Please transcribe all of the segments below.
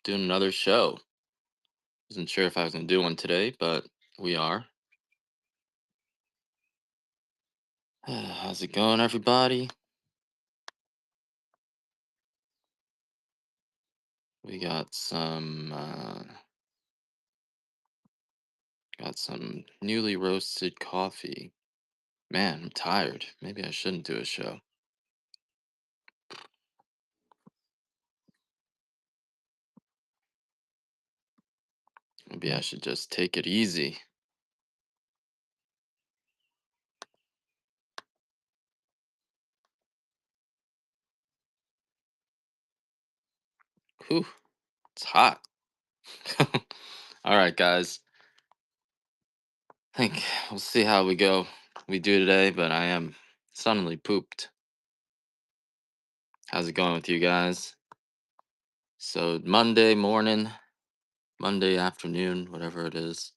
doing another show. Wasn't sure if I was gonna do one today, but we are. How's it going, everybody? We got some newly roasted coffee. Man, I'm tired. Maybe I shouldn't do a show. Maybe I should just take it easy. Whew, it's hot. All right, guys. I think we'll see how we do today, but I am suddenly pooped. How's it going with you guys? So Monday morning, Monday afternoon, whatever it is.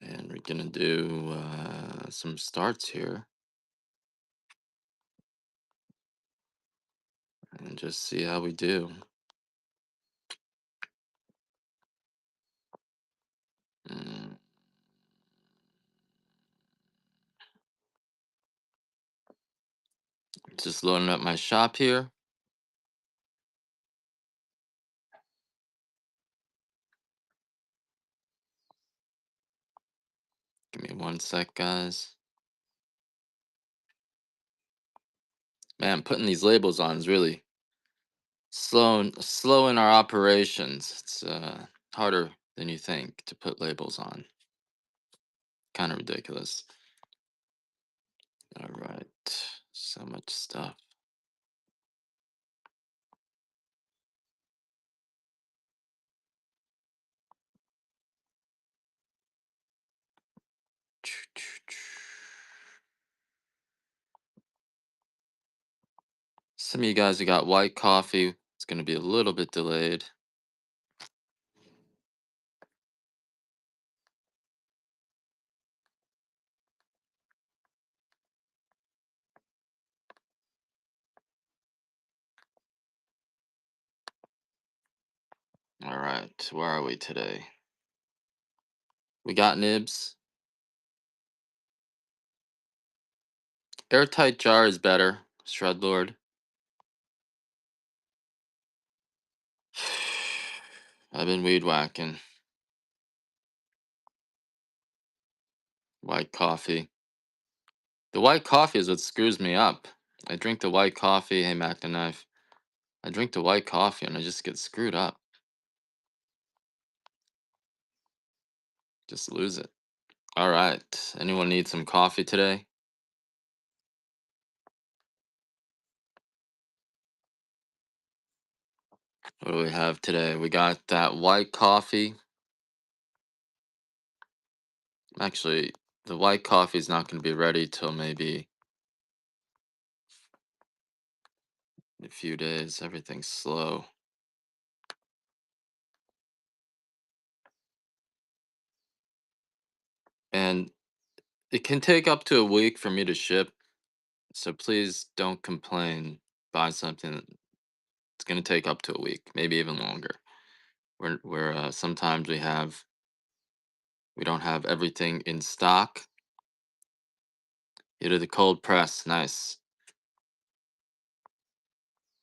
And we're gonna do some starts here and just see how we do. Mm, just loading up my shop here. Give me one sec, guys. Man, putting these labels on is really slowing our operations. It's harder than you think to put labels on. Kind of ridiculous. All right, so much stuff. Some of you guys who got white coffee, it's gonna be a little bit delayed. All right, where are we today? We got nibs. Airtight jar is better, Shred Lord. I've been weed whacking. White coffee. The white coffee is what screws me up. I drink the white coffee. Hey, Mac the Knife. I drink the white coffee and I just get screwed up. Just lose it. All right. Anyone need some coffee today? What do we have today? We got that white coffee. Actually, the white coffee is not going to be ready till maybe a few days. Everything's slow. And it can take up to a week for me to ship. So please don't complain. Buy something. It's going to take up to a week, maybe even longer. Where sometimes we don't have everything in stock. You did the cold press. Nice.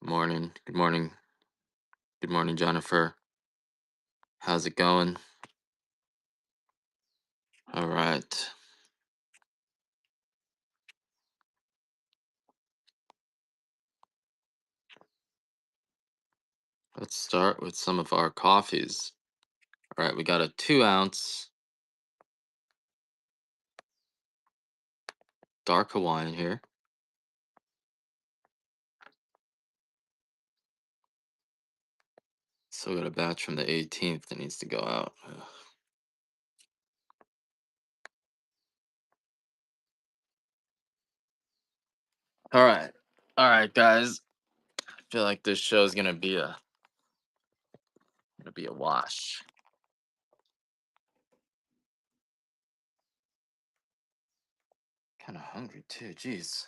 Morning. Good morning. Good morning, Jennifer. How's it going? All right. Let's start with some of our coffees. All right, we got a 2 ounce dark Hawaiian here. Still got a batch from the 18th that needs to go out. Ugh. All right. All right, guys. I feel like this show is gonna be a wash. Kind of hungry too. Jeez.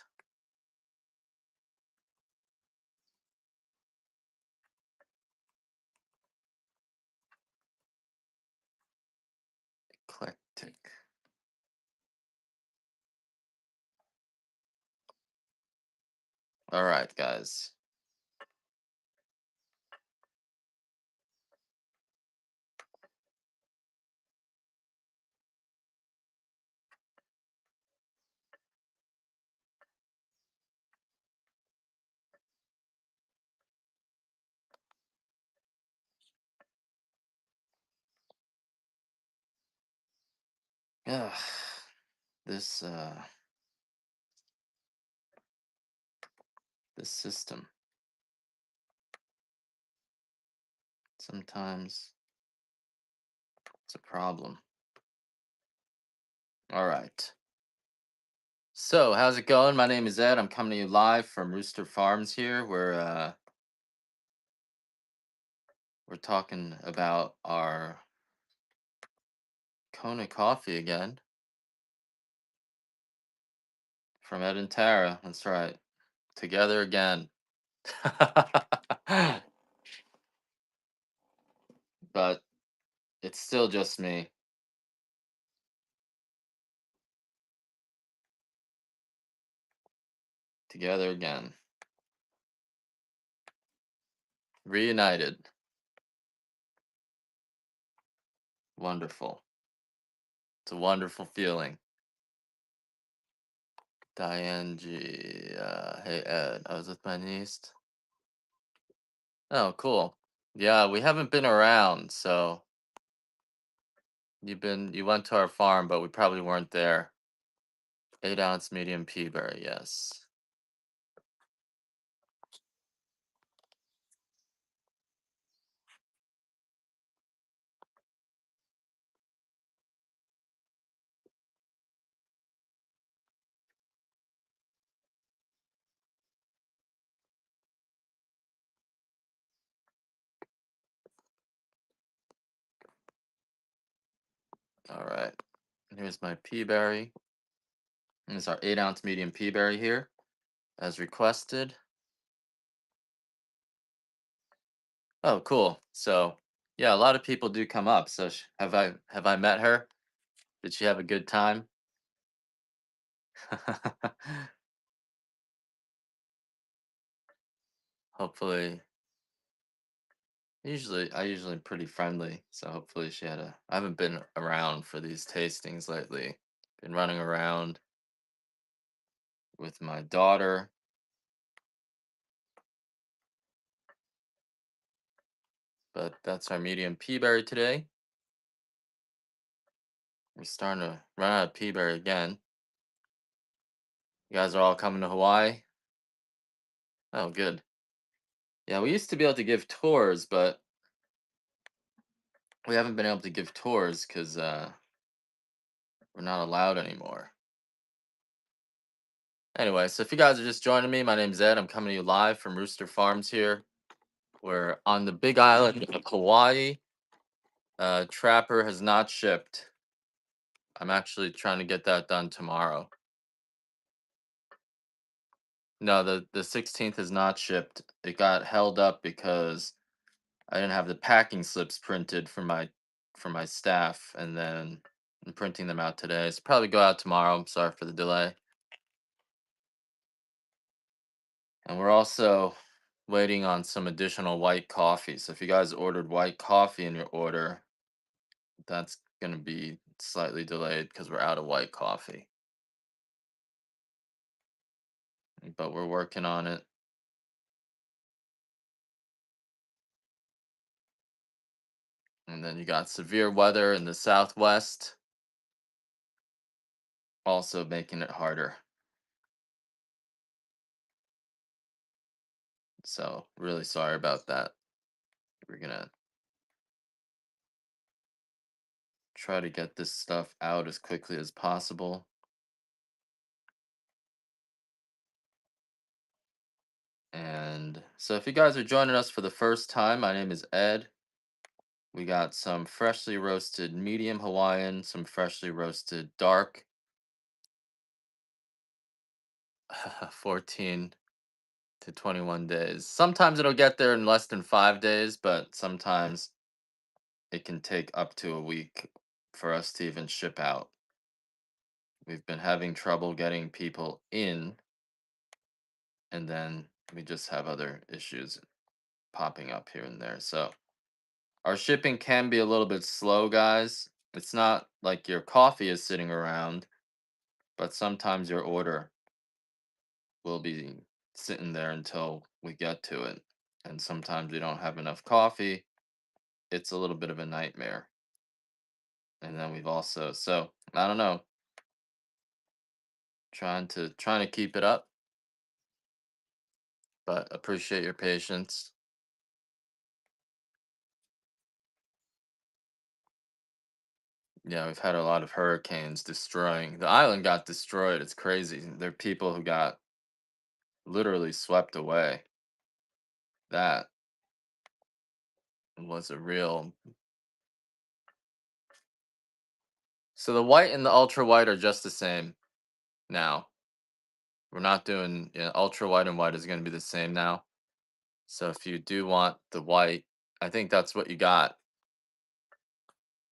All right, guys. Ugh, this this system sometimes it's a problem. All right. So, how's it going? My name is Ed. I'm coming to you live from Rooster Farms here. We're talking about our Kona coffee again from Ed and Tara. That's right. Together again. But it's still just me. Together again. Reunited. Wonderful. It's a wonderful feeling. Diane G. Hey Ed, I was with my niece. Oh, cool. Yeah, we haven't been around, so you went to our farm, but we probably weren't there. 8 ounce medium peaberry, yes. All right. Here's my peaberry. Here's our 8 ounce medium peaberry here, as requested. Oh, cool. So, yeah, a lot of people do come up. So, have I met her? Did she have a good time? Hopefully, I usually am pretty friendly, so hopefully she had a. I haven't been around for these tastings lately. Been running around with my daughter, but that's our medium peaberry today. We're starting to run out of peaberry again. You guys are all coming to Hawaii? Oh, good. Yeah, we used to be able to give tours, but we haven't been able to give tours because we're not allowed anymore. Anyway, so if you guys are just joining me, my name's Ed. I'm coming to you live from Rooster Farms here. We're on the big island of Hawaii. Trapper has not shipped. I'm actually trying to get that done tomorrow. No, the 16th is not shipped. It got held up because I didn't have the packing slips printed for my staff, and then I'm printing them out today. It's probably go out tomorrow. I'm sorry for the delay. And we're also waiting on some additional white coffee. So if you guys ordered white coffee in your order, that's gonna be slightly delayed because we're out of white coffee. But we're working on it. And then you got severe weather in the southwest, also making it harder. So really sorry about that. We're gonna try to get this stuff out as quickly as possible. And so if you guys are joining us for the first time, my name is Ed. We got some freshly roasted medium Hawaiian, some freshly roasted dark, 14 to 21 days. Sometimes it'll get there in less than 5 days, but sometimes it can take up to a week for us to even ship out. We've been having trouble getting people in and then we just have other issues popping up here and there. So our shipping can be a little bit slow, guys. It's not like your coffee is sitting around, but sometimes your order will be sitting there until we get to it. And sometimes we don't have enough coffee. It's a little bit of a nightmare. And then we've also, so I don't know, trying to keep it up, but appreciate your patience. Yeah, we've had a lot of hurricanes destroying the island. Got destroyed. It's crazy. There are people who got literally swept away. That was a real. So the white and the ultra white are just the same now. We're not doing, yeah, ultra white and white is going to be the same now. So if you do want the white, I think that's what you got.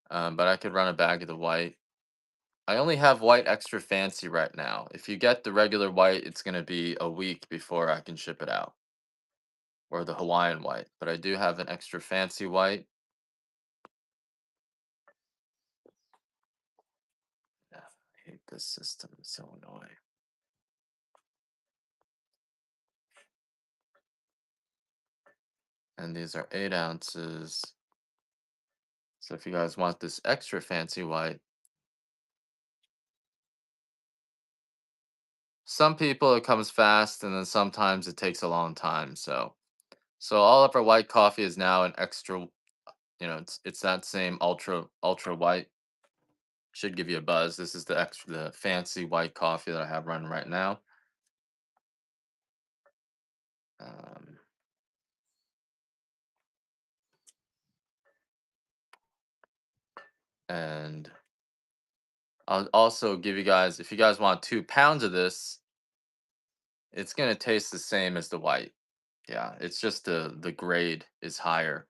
But I could run a bag of the white. I only have white extra fancy right now. If you get the regular white, it's going to be a week before I can ship it out, or the Hawaiian white. But I do have an extra fancy white. Yeah, I hate this system. It's so annoying. And these are 8 ounces. So if you guys want this extra fancy white, some people it comes fast, and then sometimes it takes a long time. So all of our white coffee is now an extra. It's that same ultra white. Should give you a buzz. This is the fancy white coffee that I have running right now. Um, and I'll also give you guys, if you guys want 2 pounds of this, it's gonna taste the same as the white. Yeah, it's just the grade is higher,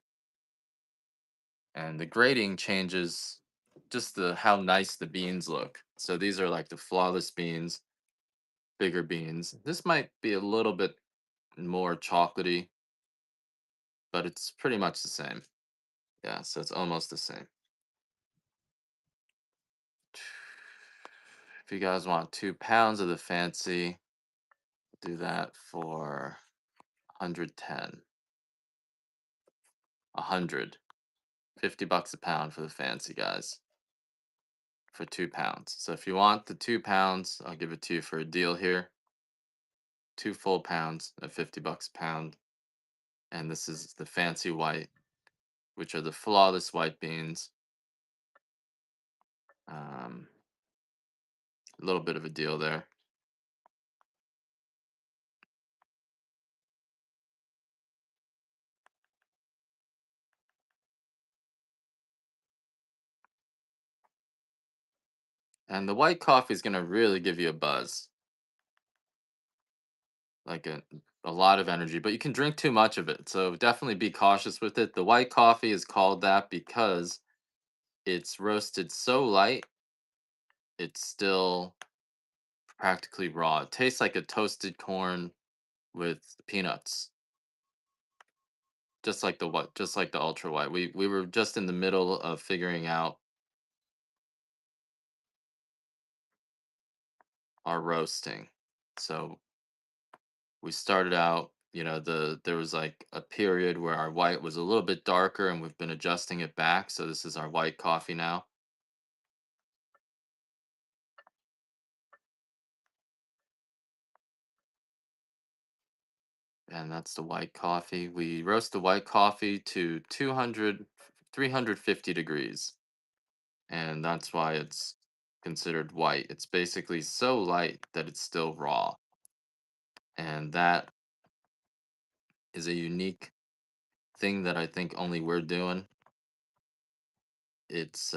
and the grading changes just the how nice the beans look. So these are like the flawless beans, bigger beans. This might be a little bit more chocolatey, but it's pretty much the same. Yeah, so it's almost the same. If you guys want 2 pounds of the fancy, do that for 110. 150 bucks a pound for the fancy, guys, for 2 pounds. So if you want the 2 pounds, I'll give it to you for a deal here. 2 full pounds at 50 bucks a pound. And this is the fancy white, which are the flawless white beans. A little bit of a deal there. And the white coffee is going to really give you a buzz, like a lot of energy, but you can drink too much of it. So definitely be cautious with it. The white coffee is called that because it's roasted so light, it's still practically raw. It tastes like a toasted corn with peanuts, just like the ultra white. We were just in the middle of figuring out our roasting. So we started out, there was like a period where our white was a little bit darker, and we've been adjusting it back. So this is our white coffee now. And that's the white coffee. We roast the white coffee to 200, 350 degrees. And that's why it's considered white. It's basically so light that it's still raw. And that is a unique thing that I think only we're doing. It's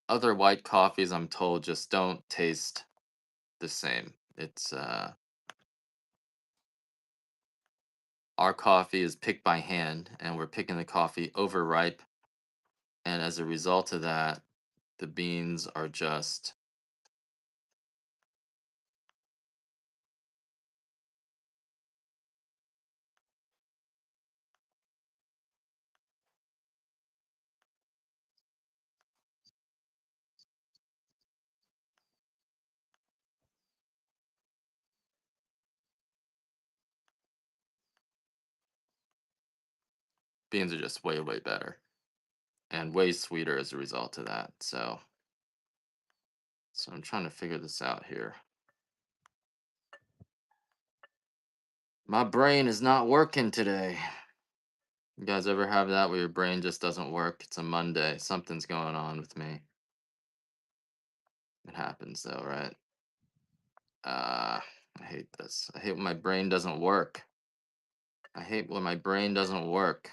Other white coffees, I'm told, just don't taste the same. It's Our coffee is picked by hand, and we're picking the coffee overripe, and as a result of that, The beans are just beans are just way, way better and way sweeter as a result of that. So I'm trying to figure this out here. My brain is not working today. You guys ever have that where your brain just doesn't work? It's a Monday. Something's going on with me. It happens though, right? I hate this. I hate when my brain doesn't work. I hate when my brain doesn't work.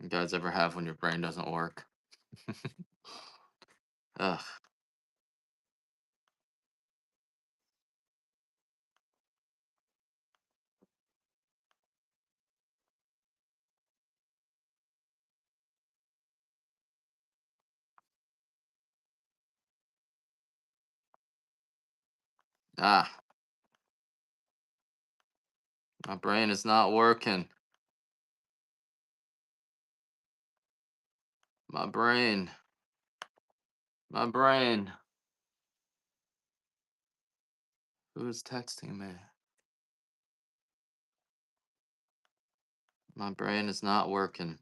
You guys ever have when your brain doesn't work? Ugh. Ah, my brain is not working. My brain. My brain. Who's texting me? My brain is not working.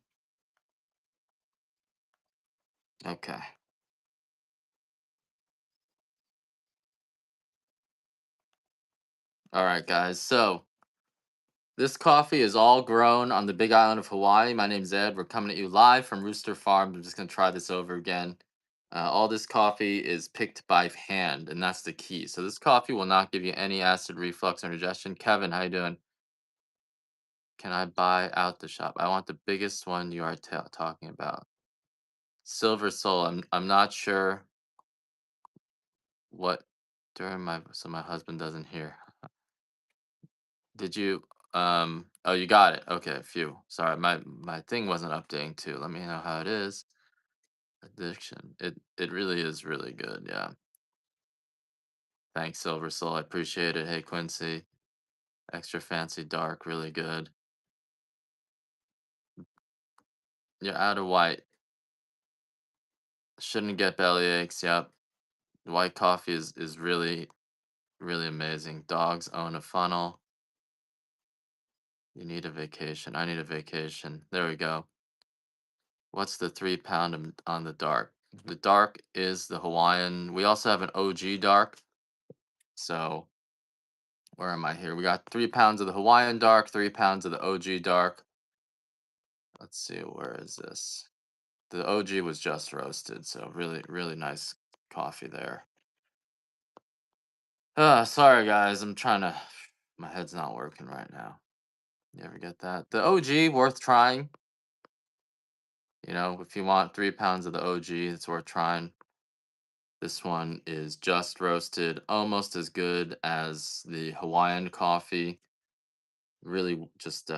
Okay. All right, guys. So this coffee is all grown on the Big Island of Hawaii. My name's Ed. We're coming at you live from Rooster Farm. I'm just gonna try this over again. All this coffee is picked by hand, and that's the key. So this coffee will not give you any acid reflux or indigestion. Kevin, how you doing? Can I buy out the shop? I want the biggest one you are talking about. Silver Soul. I'm not sure what during my so my husband doesn't hear. Did you oh you got it. Okay, phew. Sorry, my thing wasn't updating too. Let me know how it is. Addiction. It really is really good, yeah. Thanks, Silver Soul. I appreciate it. Hey Quincy. Extra fancy dark, really good. You're out of white. Shouldn't get belly aches, yep. White coffee is really, really amazing. Dogs own a funnel. You need a vacation. I need a vacation. There we go. What's the 3 pound on the dark? The dark is the Hawaiian. We also have an OG dark. So where am I here? We got 3 pounds of the Hawaiian dark, 3 pounds of the OG dark. Let's see, where is this? The OG was just roasted, so really, really nice coffee there. Sorry guys, I'm trying to. My head's not working right now. You ever get that? The OG worth trying. If you want 3 pounds of the OG, it's worth trying. This one is just roasted, almost as good as the Hawaiian coffee. Really, just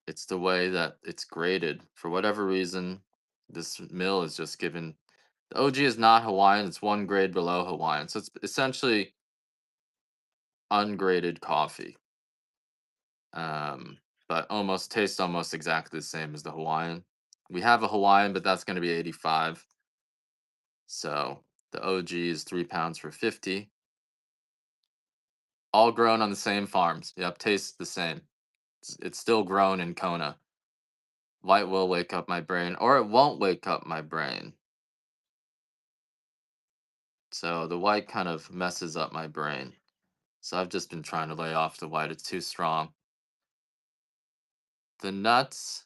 it's the way that it's graded. For whatever reason, this mill is just given. The OG is not Hawaiian; it's one grade below Hawaiian, so it's essentially ungraded coffee. Um, but almost tastes almost exactly the same as the Hawaiian. We have a Hawaiian, but that's going to be 85. So the OG is 3 pounds for 50. All grown on the same farms. Yep, tastes the same. It's still grown in Kona. White will wake up my brain, or it won't wake up my brain. So the white kind of messes up my brain. So I've just been trying to lay off the white. It's too strong. The nuts.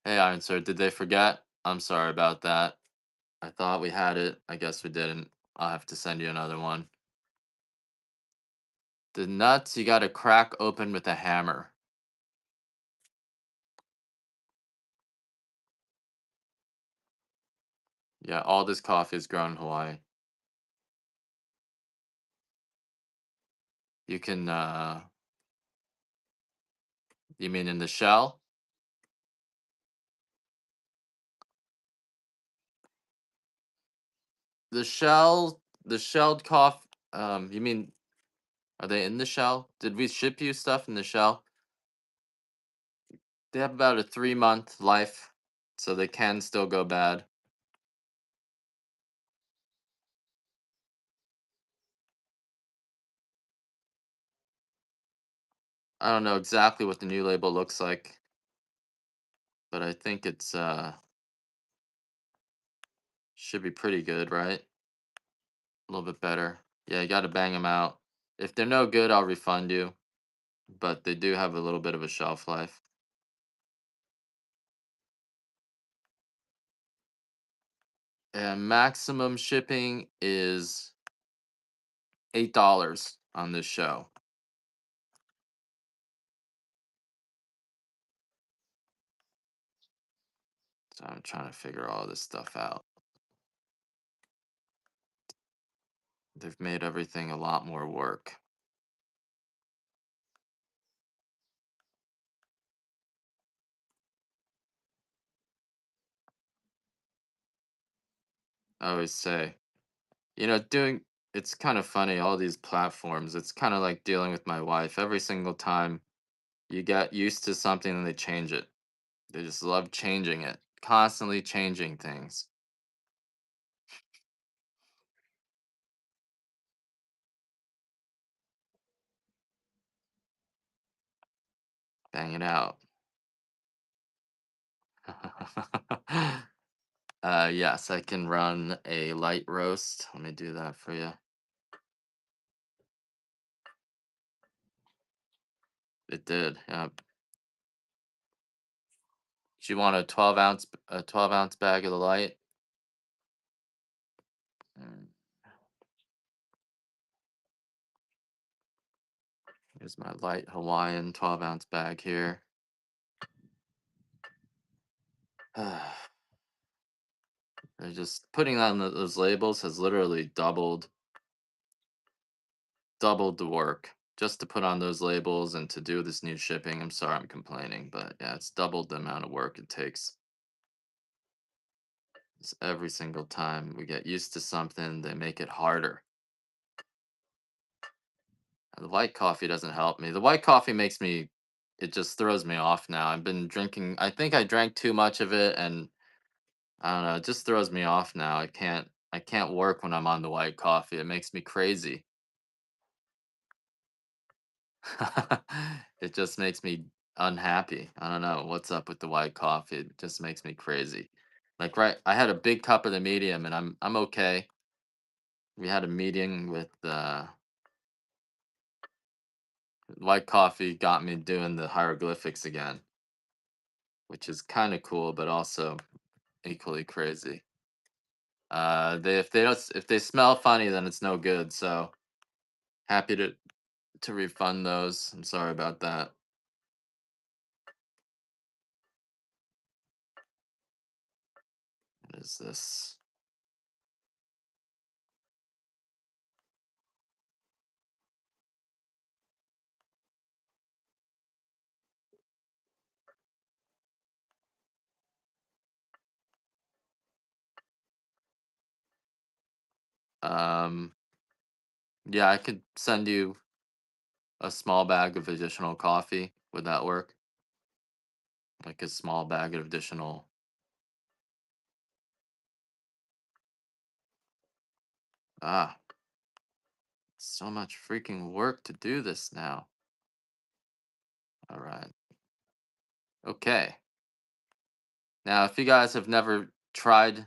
Hey, Iron Sir, did they forget? I'm sorry about that. I thought we had it. I guess we didn't. I'll have to send you another one. The nuts you gotta crack open with a hammer. Yeah, all this coffee is grown in Hawaii. You can you mean in the shell? The shelled coffee, you mean, are they in the shell? Did we ship you stuff in the shell? They have about a 3-month life, so they can still go bad. I don't know exactly what the new label looks like, but I think it's should be pretty good, right? A little bit better. Yeah, you got to bang them out. If they're no good, I'll refund you, but they do have a little bit of a shelf life. And maximum shipping is $8 on this show. So I'm trying to figure all this stuff out. They've made everything a lot more work. I always say, doing it's kind of funny, all these platforms. It's kind of like dealing with my wife. Every single time you get used to something and they change it. They just love changing it, constantly changing things. Bang it out. Yes, I can run a light roast. Let me do that for you. It did. Yeah. Do you want a 12 ounce bag of the light? Mm, Here's my light Hawaiian 12-ounce bag here. They're just putting on those labels has literally doubled the work just to put on those labels and to do this new shipping. I'm sorry I'm complaining, but yeah, it's doubled the amount of work it takes. Every single time we get used to something, they make it harder. And the white coffee doesn't help me. The white coffee makes me, it just throws me off now. I've been drinking, I think I drank too much of it, and I don't know, it just throws me off now. I can't work when I'm on the white coffee. It makes me crazy. It just makes me unhappy. I don't know what's up with the white coffee. It just makes me crazy. Like, right, I had a big cup of the medium and I'm okay. We had a meeting with white coffee got me doing the hieroglyphics again, which is kind of cool but also equally crazy. If they smell funny, then it's no good. So happy to refund those. I'm sorry about that. What is this? Um, yeah, I could send you a small bag of additional coffee. Would that work? Like a small bag of additional. Ah, so much freaking work to do this now. All right. Okay. Now, if you guys have never tried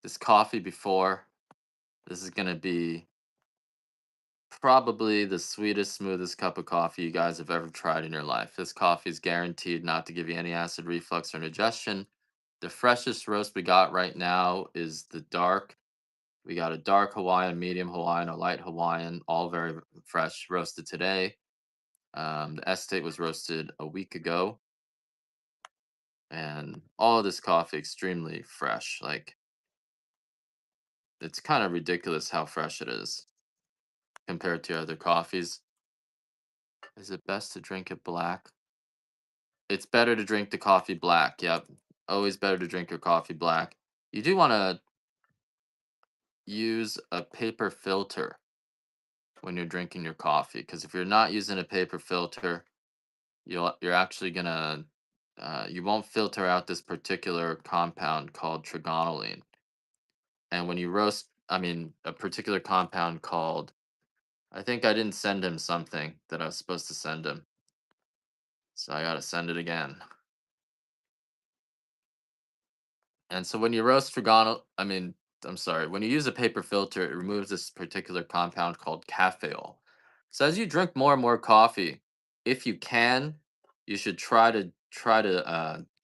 this coffee before, this is going to be probably the sweetest, smoothest cup of coffee you guys have ever tried in your life. This coffee is guaranteed not to give you any acid reflux or indigestion. The freshest roast we got right now is the dark. We got a dark Hawaiian, medium Hawaiian, a light Hawaiian, all very fresh, roasted today. The estate was roasted a week ago, and all of this coffee extremely fresh. Like, it's kind of ridiculous how fresh it is. compared to other coffees. Is it best to drink it black? It's better to drink the coffee black. Yep. Always better to drink your coffee black. You do want to use a paper filter when you're drinking your coffee, because if you're not using a paper filter, you're actually gonna you won't filter out this particular compound called trigonylene. And when you roast, I mean, a particular compound called, I think I didn't send him something that I was supposed to send him, so I gotta send it again. And so when you roast I mean, I'm sorry, when you use a paper filter, it removes this particular compound called caffeole. So as you drink more and more coffee, if you can, you should try to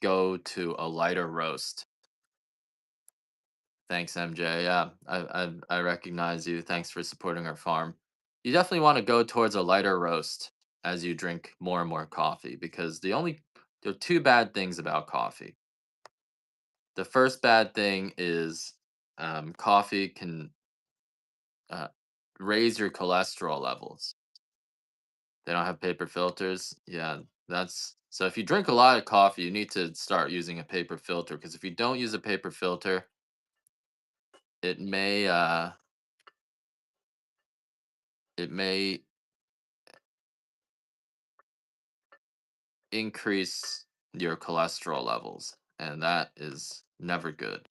go to a lighter roast. Thanks, MJ. Yeah, I recognize you. Thanks for supporting our farm. You definitely want to go towards a lighter roast as you drink more and more coffee, because there are two bad things about coffee. The first bad thing is coffee can uh, raise your cholesterol levels. They don't have paper filters. Yeah, that's so. If you drink a lot of coffee, you need to start using a paper filter, because if you don't use a paper filter, it may uh, it may increase your cholesterol levels, and that is never good.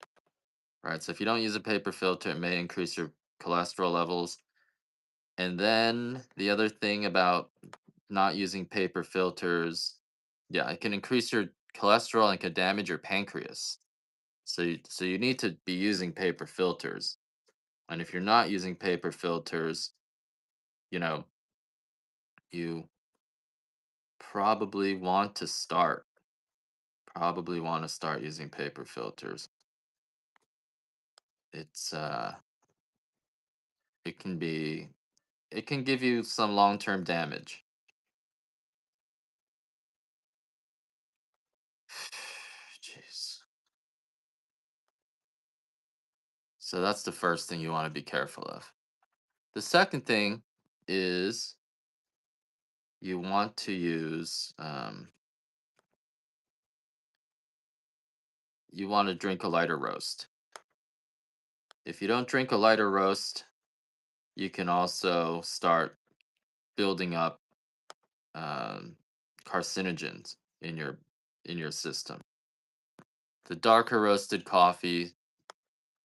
Right. So if you don't use a paper filter, it may increase your cholesterol levels. And then the other thing about not using paper filters, yeah, it can increase your cholesterol and can damage your pancreas. So you need to be using paper filters. And if you're not using paper filters, you know, you probably want to start using paper filters. It's it can be it can give you some long-term damage. Jeez. So that's the first thing you want to be careful of. The second thing is you want to use you want to drink a lighter roast. If you don't drink a lighter roast, you can also start building up um, carcinogens in your system. The darker roasted coffee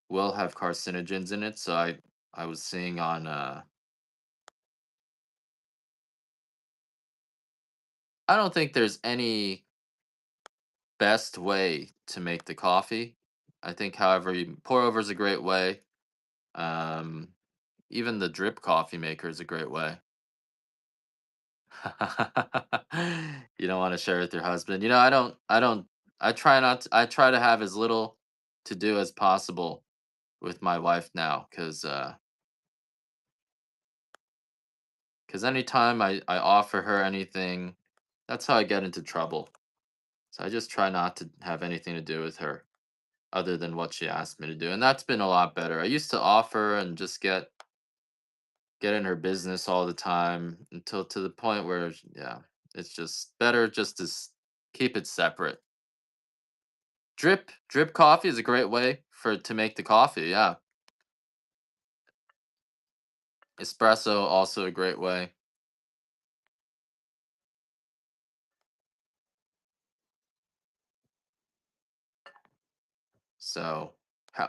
will have carcinogens in it. So I was seeing on I don't think there's any best way to make the coffee. I think, however, you pour over is a great way. Um, Even the drip coffee maker is a great way. You don't want to share with your husband. I try to have as little to do as possible with my wife now, because anytime I offer her anything, that's how I get into trouble. So I just try not to have anything to do with her other than what she asked me to do. And that's been a lot better. I used to offer and just get in her business all the time, until to the point where, yeah, it's just better just to keep it separate. Drip coffee is a great way to make the coffee. Yeah, espresso also a great way. So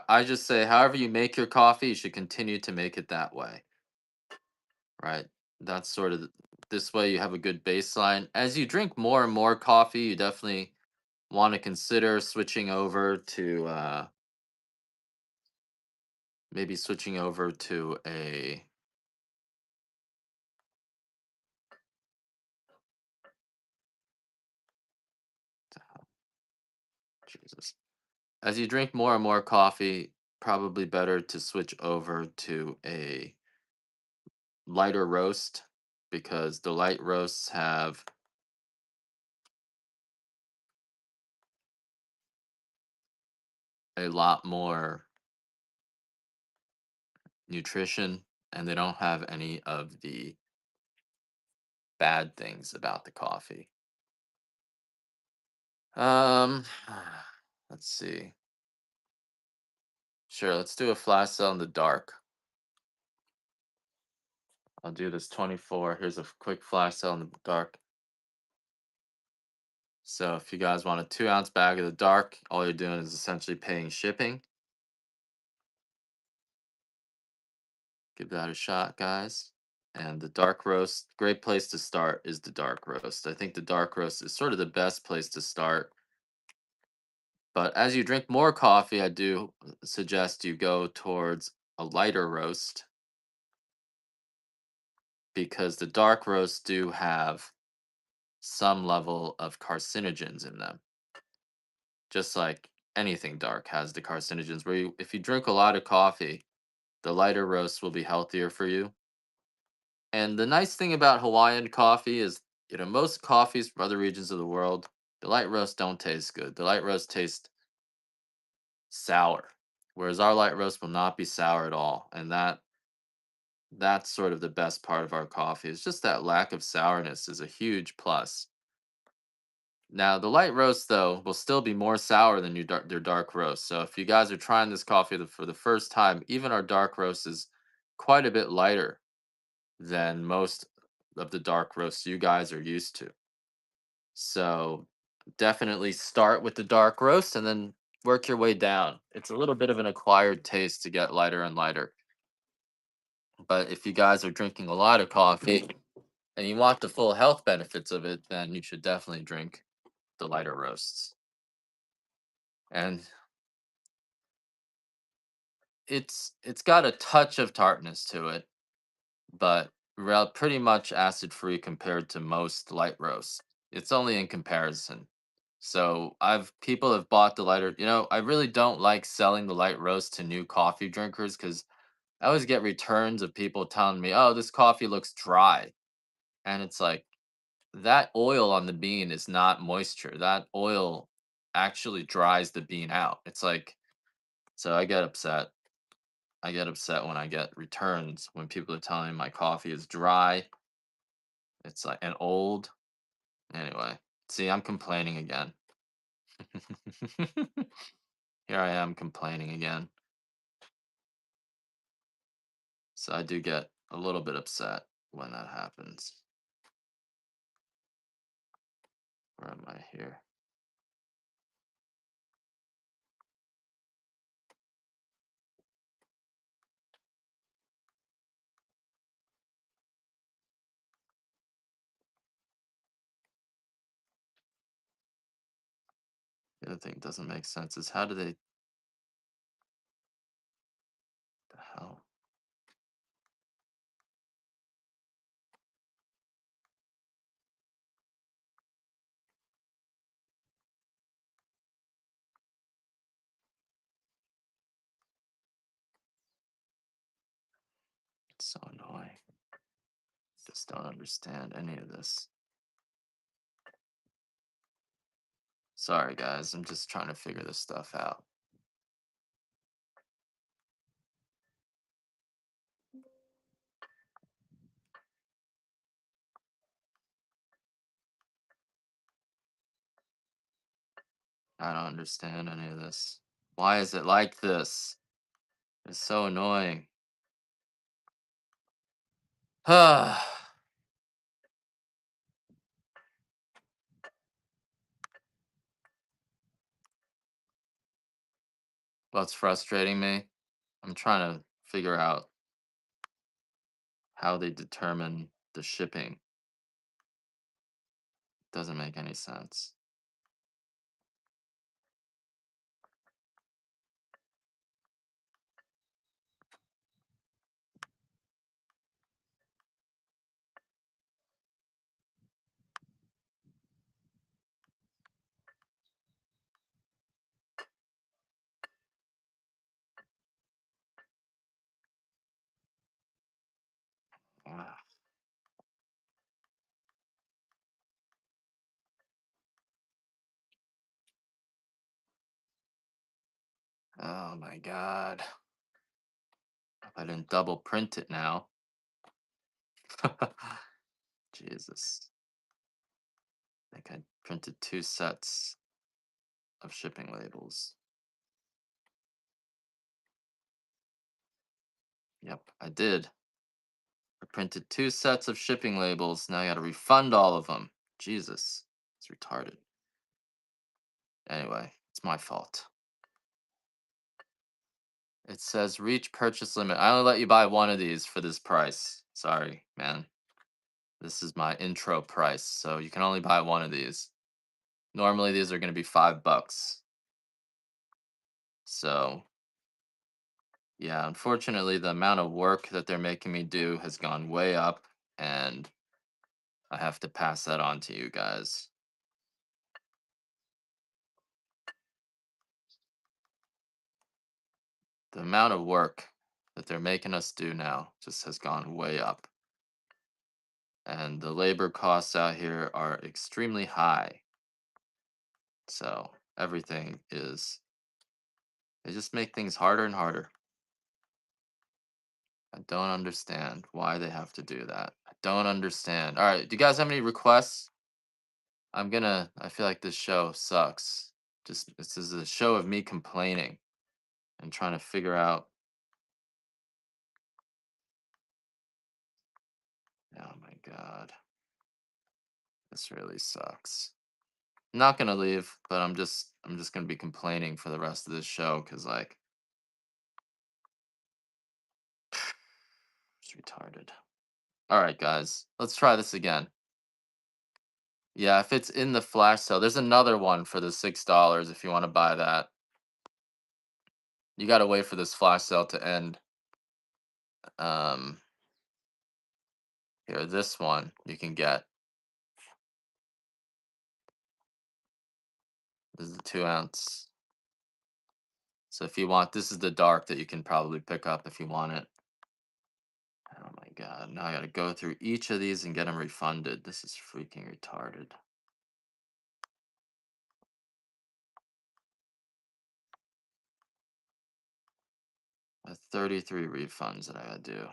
I just say, however you make your coffee, you should continue to make it that way. Right. That's sort of this way you have a good baseline. As you drink more and more coffee, you definitely want to consider switching over to maybe switching over to a Jesus. As you drink more and more coffee, probably better to switch over to a lighter roast, because the light roasts have a lot more nutrition and they don't have any of the bad things about the coffee. Um, let's see. Sure, let's do a flash sale in the dark. I'll do this 24. Here's a quick flash sale in the dark. So if you guys want a 2 ounce bag of the dark, all you're doing is essentially paying shipping. Give that a shot, guys. And the dark roast, great place to start is the dark roast. I think the dark roast is sort of the best place to start. But as you drink more coffee, I do suggest you go towards a lighter roast because the dark roasts do have some level of carcinogens in them. Just like anything dark has the carcinogens, where if you drink a lot of coffee, the lighter roast will be healthier for you. And the nice thing about Hawaiian coffee is, most coffees from other regions of the world, the light roast don't taste good. The light roast tastes sour, whereas our light roast will not be sour at all. And that's sort of the best part of our coffee. It's just that lack of sourness is a huge plus. Now, the light roast though will still be more sour than your dark roast. So if you guys are trying this coffee for the first time, even our dark roast is quite a bit lighter than most of the dark roasts you guys are used to. So definitely start with the dark roast and then work your way down. It's a little bit of an acquired taste to get lighter and lighter. But if you guys are drinking a lot of coffee and you want the full health benefits of it, then you should definitely drink the lighter roasts. And it's got a touch of tartness to it, but pretty much acid free compared to most light roasts. It's only in comparison. So I've people have bought the lighter. I really don't like selling the light roast to new coffee drinkers because I always get returns of people telling me, "Oh, this coffee looks dry," and it's like that oil on the bean is not moisture. That oil actually dries the bean out. It's like so I get upset. I get upset when I get returns when people are telling me my coffee is dry. It's like and old. Anyway, see, I'm complaining again. Here I am complaining again. So I do get a little bit upset when that happens. Where am I here? The other thing that doesn't make sense is how do they the hell? It's so annoying. Just don't understand any of this. Sorry guys, I'm just trying to figure this stuff out. I don't understand any of this. Why is it like this? It's so annoying. What's frustrating me? I'm trying to figure out how they determine the shipping. Doesn't make any sense. Ah, oh my god. I didn't double print it now. Jesus. I think I printed 2 sets of shipping labels. Yep, I did. I printed 2 sets of shipping labels. Now I gotta refund all of them. Jesus. It's retarded. Anyway, it's my fault. It says reach purchase limit. I only let you buy one of these for this price. Sorry, man. This is my intro price, so you can only buy one of these. Normally these are gonna be $5. So yeah, unfortunately the amount of work that they're making me do has gone way up, and I have to pass that on to you guys. The amount of work that they're making us do now just has gone way up. And the labor costs out here are extremely high. So everything is, they just make things harder and harder. I don't understand why they have to do that. I don't understand. All right, do you guys have any requests? I feel like this show sucks. Just, this is a show of me complaining and trying to figure out. Oh my God. This really sucks. I'm not gonna leave, but I'm just gonna be complaining for the rest of this show because like it's retarded. All right, guys, let's try this again. Yeah, if it's in the flash sale, there's another one for the $6 if you want to buy that. You gotta wait for this flash sale to end. Um, Here, this one you can get. This is the 2 ounce. So if you want, this is the dark that you can probably pick up if you want it. Oh my God, now I gotta go through each of these and get them refunded. This is freaking retarded. I have 33 refunds that I gotta do.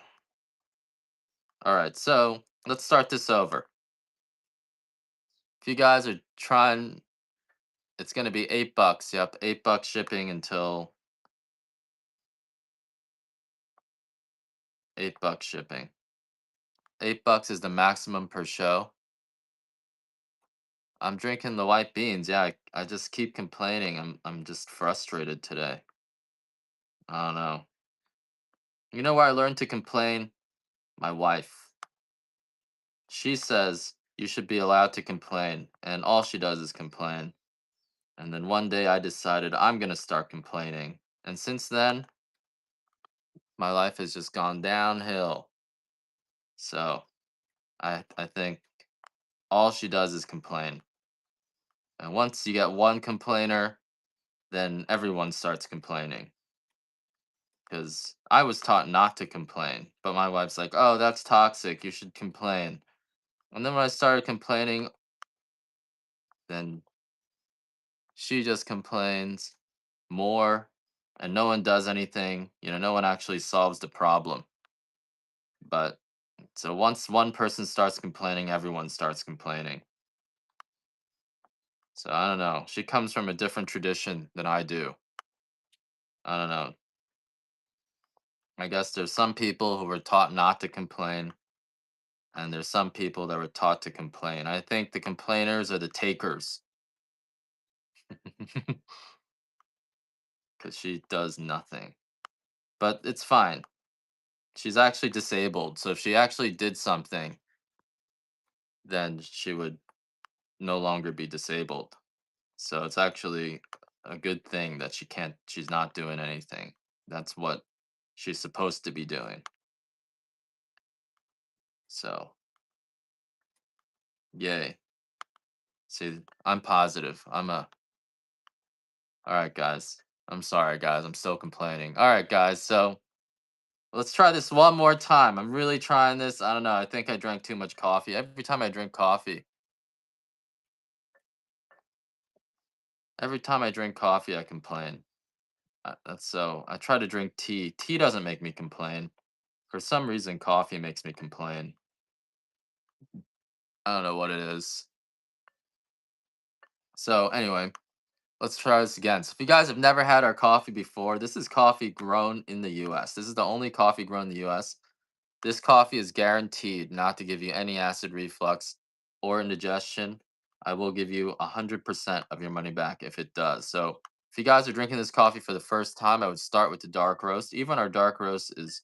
All right, so let's start this over. If you guys are trying, it's gonna be $8. Yep, $8 shipping until $8 shipping. $8 is the maximum per show. I'm drinking the white beans. Yeah, I just keep complaining. I'm just frustrated today. I don't know. You know where I learned to complain? My wife. She says you should be allowed to complain, and all she does is complain. And then one day I decided I'm gonna start complaining. And since then, my life has just gone downhill. So I think all she does is complain. And once you get one complainer, then everyone starts complaining. Because I was taught not to complain, but my wife's like, "Oh, that's toxic. You should complain." And then when I started complaining, then she just complains more, and no one does anything. No one actually solves the problem. But so once one person starts complaining, everyone starts complaining. So I don't know. She comes from a different tradition than I do. I don't know. I guess there's some people who were taught not to complain, and there's some people that were taught to complain. I think the complainers are the takers because she does nothing. But it's fine. She's actually disabled, so if she actually did something, then she would no longer be disabled. So it's actually a good thing that she's not doing anything. That's what she's supposed to be doing. So, yay. See, I'm positive. All right, guys. I'm sorry, guys. I'm still complaining. All right, guys. So let's try this one more time. I'm really trying this. I don't know. I think I drank too much coffee. Every time I drink coffee, I complain. That's so. I try to drink tea. Tea doesn't make me complain. For some reason, coffee makes me complain. I don't know what it is. So anyway, let's try this again. So if you guys have never had our coffee before, this is coffee grown in the US. This is the only coffee grown in the US. This coffee is guaranteed not to give you any acid reflux or indigestion. I will give you 100% of your money back if it does. So if you guys are drinking this coffee for the first time, I would start with the dark roast. Even our dark roast is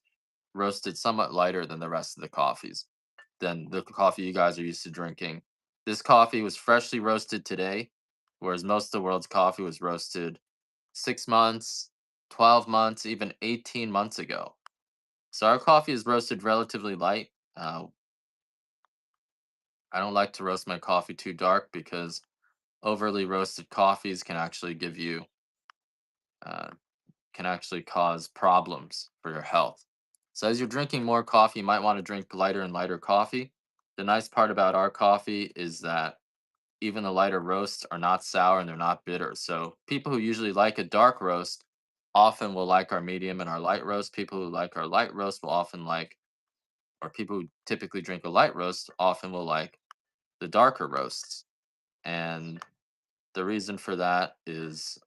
roasted somewhat lighter than the rest of the coffees, than the coffee you guys are used to drinking. This coffee was freshly roasted today, whereas most of the world's coffee was roasted 6 months, 12 months, even 18 months ago. So our coffee is roasted relatively light. I don't like to roast my coffee too dark because overly roasted coffees uh, can actually cause problems for your health. So as you're drinking more coffee, you might want to drink lighter and lighter coffee. The nice part about our coffee is that even the lighter roasts are not sour and they're not bitter. So people who usually like a dark roast often will like our medium and our light roast. People who like our light roast will often like, or people who typically drink a light roast often will like the darker roasts. And the reason for that is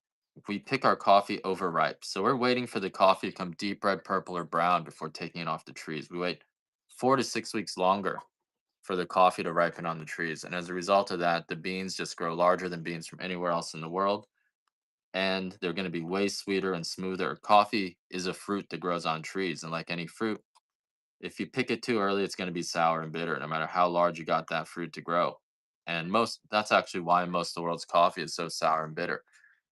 we pick our coffee overripe. So we're waiting for the coffee to come deep red, purple, or brown before taking it off the trees. We wait 4 to 6 weeks longer for the coffee to ripen on the trees. And as a result of that, the beans just grow larger than beans from anywhere else in the world. And they're going to be way sweeter and smoother. Coffee is a fruit that grows on trees. And like any fruit, if you pick it too early, it's going to be sour and bitter, no matter how large you got that fruit to grow. And that's actually why most of the world's coffee is so sour and bitter.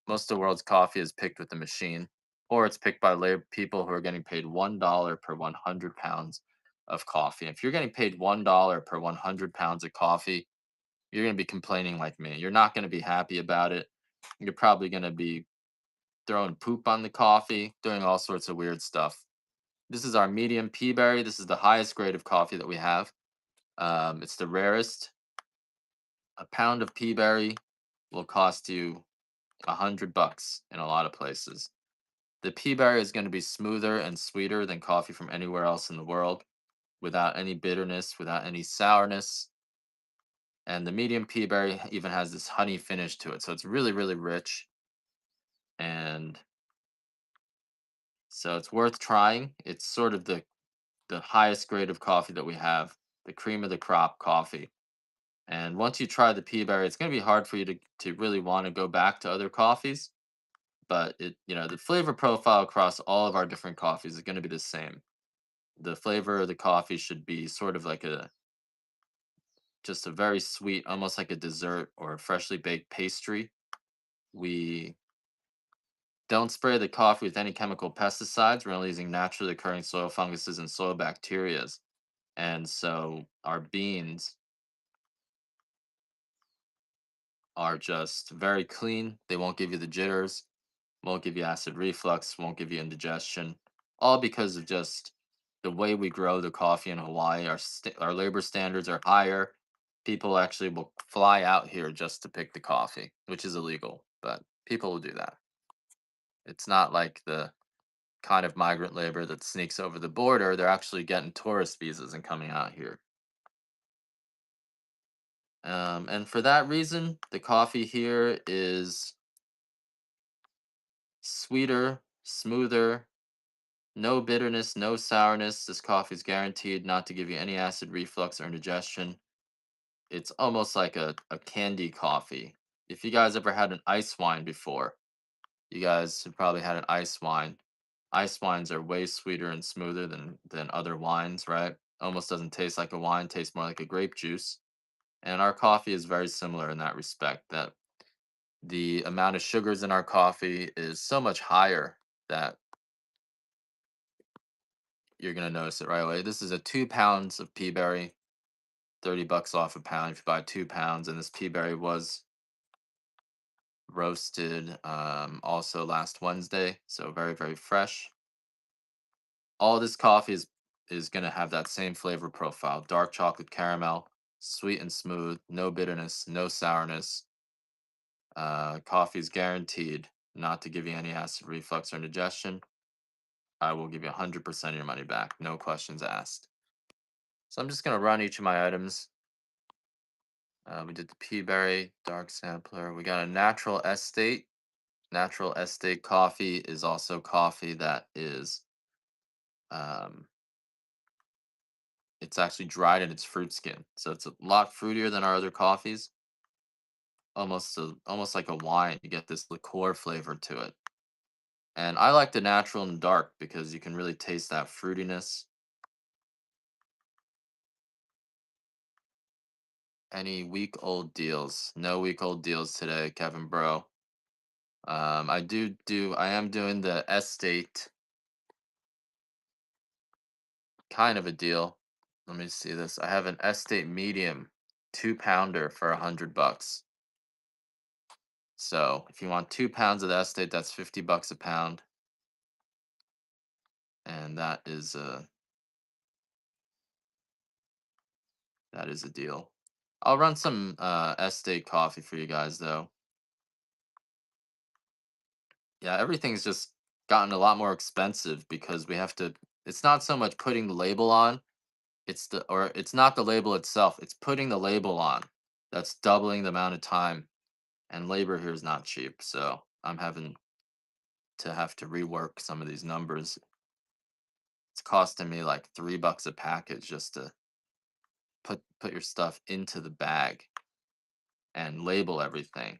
Most of the world's coffee is picked with a machine, or it's picked by labor people who are getting paid $1 per 100 pounds of coffee. If you're getting paid $1 per 100 pounds of coffee, you're going to be complaining like me. You're not going to be happy about it. You're probably going to be throwing poop on the coffee, doing all sorts of weird stuff. This is our medium pea berry. This is the highest grade of coffee that we have. It's the rarest. A pound of pea berry will cost you $100 in a lot of places. The pea berry is going to be smoother and sweeter than coffee from anywhere else in the world, without any bitterness, without any sourness. And the medium pea berry even has this honey finish to it, so it's really, really rich. And so it's worth trying. It's sort of the highest grade of coffee that we have, the cream of the crop coffee. And once you try the pea berry, it's going to be hard for you to really want to go back to other coffees. But the flavor profile across all of our different coffees is going to be the same. The flavor of the coffee should be sort of like just a very sweet, almost like a dessert or a freshly baked pastry. We don't spray the coffee with any chemical pesticides. We're only using naturally occurring soil funguses and soil bacterias. And so our beans are just very clean. They won't give you the jitters, won't give you acid reflux, won't give you indigestion, all because of just the way we grow the coffee in Hawaii. Our labor standards are higher. People actually will fly out here just to pick the coffee, which is illegal, but people will do that. It's not like the kind of migrant labor that sneaks over the border. They're actually getting tourist visas and coming out here. And for that reason, the coffee here is sweeter, smoother, no bitterness, no sourness. This coffee is guaranteed not to give you any acid reflux or indigestion. It's almost like a candy coffee. If you guys ever had an ice wine before, you guys have probably had an ice wine. Ice wines are way sweeter and smoother than other wines, right? Almost doesn't taste like a wine, tastes more like a grape juice. And our coffee is very similar in that respect, that the amount of sugars in our coffee is so much higher that you're gonna notice it right away. This is a 2 pounds of pea berry, $30 off a pound if you buy 2 pounds. And this pea berry was roasted also last Wednesday, so very, very fresh. All this coffee is gonna have that same flavor profile: dark chocolate caramel, sweet and smooth, no bitterness, no sourness. Coffee is guaranteed not to give you any acid reflux or indigestion, I will give you 100% of your money back. No questions asked. So I'm just going to run each of my items. We did the pea berry, dark sampler. We got a natural estate. Natural estate coffee is also coffee that is, um, it's actually dried in its fruit skin. So it's a lot fruitier than our other coffees. Almost like a wine. You get this liqueur flavor to it. And I like the natural and dark because you can really taste that fruitiness. Any week old deals? No week old deals today, Kevin Bro. I am doing the estate kind of a deal. Let me see this. I have an estate medium 2 pounder for $100. So if you want 2 pounds of the estate, that's $50 a pound. And that is a deal. I'll run some estate coffee for you guys though. Yeah, everything's just gotten a lot more expensive because we have to, it's not so much putting the label on, it's not the label itself, it's putting the label on. That's doubling the amount of time, and labor here is not cheap, so I'm having to rework some of these numbers. It's costing me like $3 a package just to put your stuff into the bag and label everything.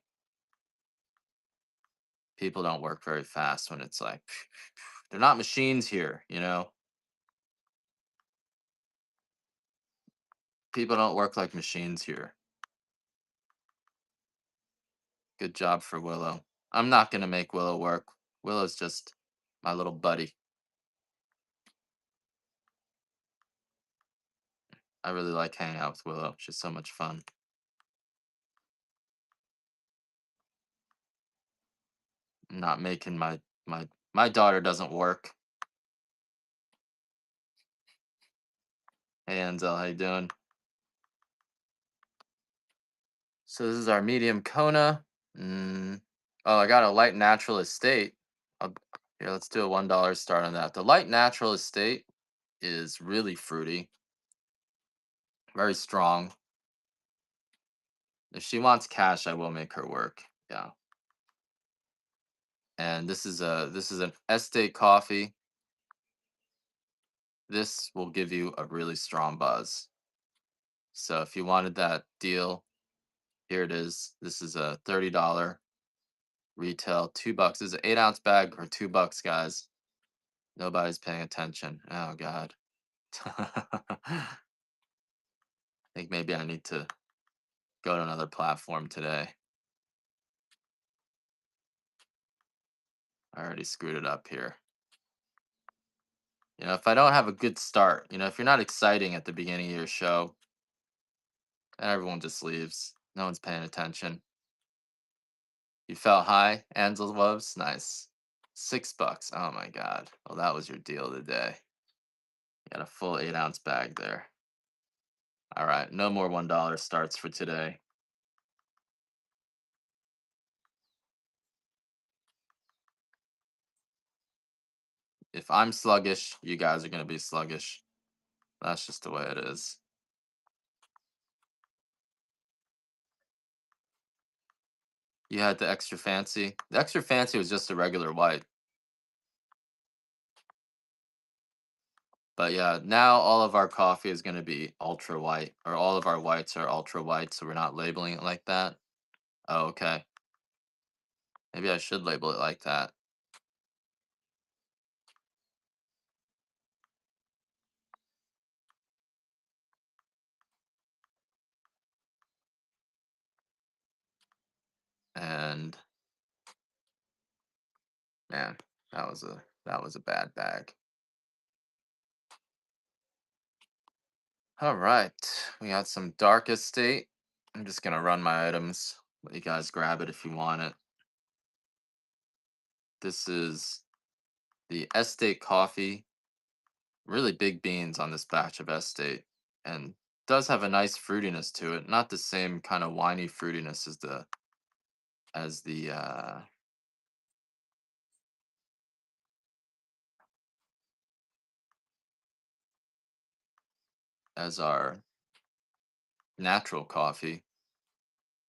People don't work very fast when it's like they're not machines here, you know? People don't work like machines here. Good job for Willow. I'm not gonna make Willow work. Willow's just my little buddy. I really like hanging out with Willow. She's so much fun. I'm not making my daughter doesn't work. Hey Enzel, how you doing? So this is our medium Kona. Mm. Oh, I got a light natural estate. I'll, Here, let's do a $1 start on that. The light natural estate is really fruity, very strong. If she wants cash, I will make her work. Yeah. And this is an estate coffee. This will give you a really strong buzz. So if you wanted that deal, here it is. This is a $30 retail, $2. This is an 8-ounce bag for $2, guys. Nobody's paying attention. Oh God. I think maybe I need to go to another platform today. I already screwed it up here. You know, if I don't have a good start, you know, if you're not exciting at the beginning of your show, then everyone just leaves. No one's paying attention. You felt high, Ansel loves? Nice. $6. Oh my God. Well, that was your deal of the day. You got a full 8-ounce bag there. All right, no more $1 starts for today. If I'm sluggish, you guys are going to be sluggish. That's just the way it is. You had the extra fancy. The extra fancy was just a regular white. But yeah, now all of our coffee is going to be ultra white, or all of our whites are ultra white, so we're not labeling it like that. Oh, okay. Maybe I should label it like that. And man, that was a bad bag. All right, we got some dark estate. I'm just gonna run my items. Let you guys grab it if you want it. This is the estate coffee. Really big beans on this batch of estate, and does have a nice fruitiness to it. Not the same kind of winey fruitiness as the as our natural coffee.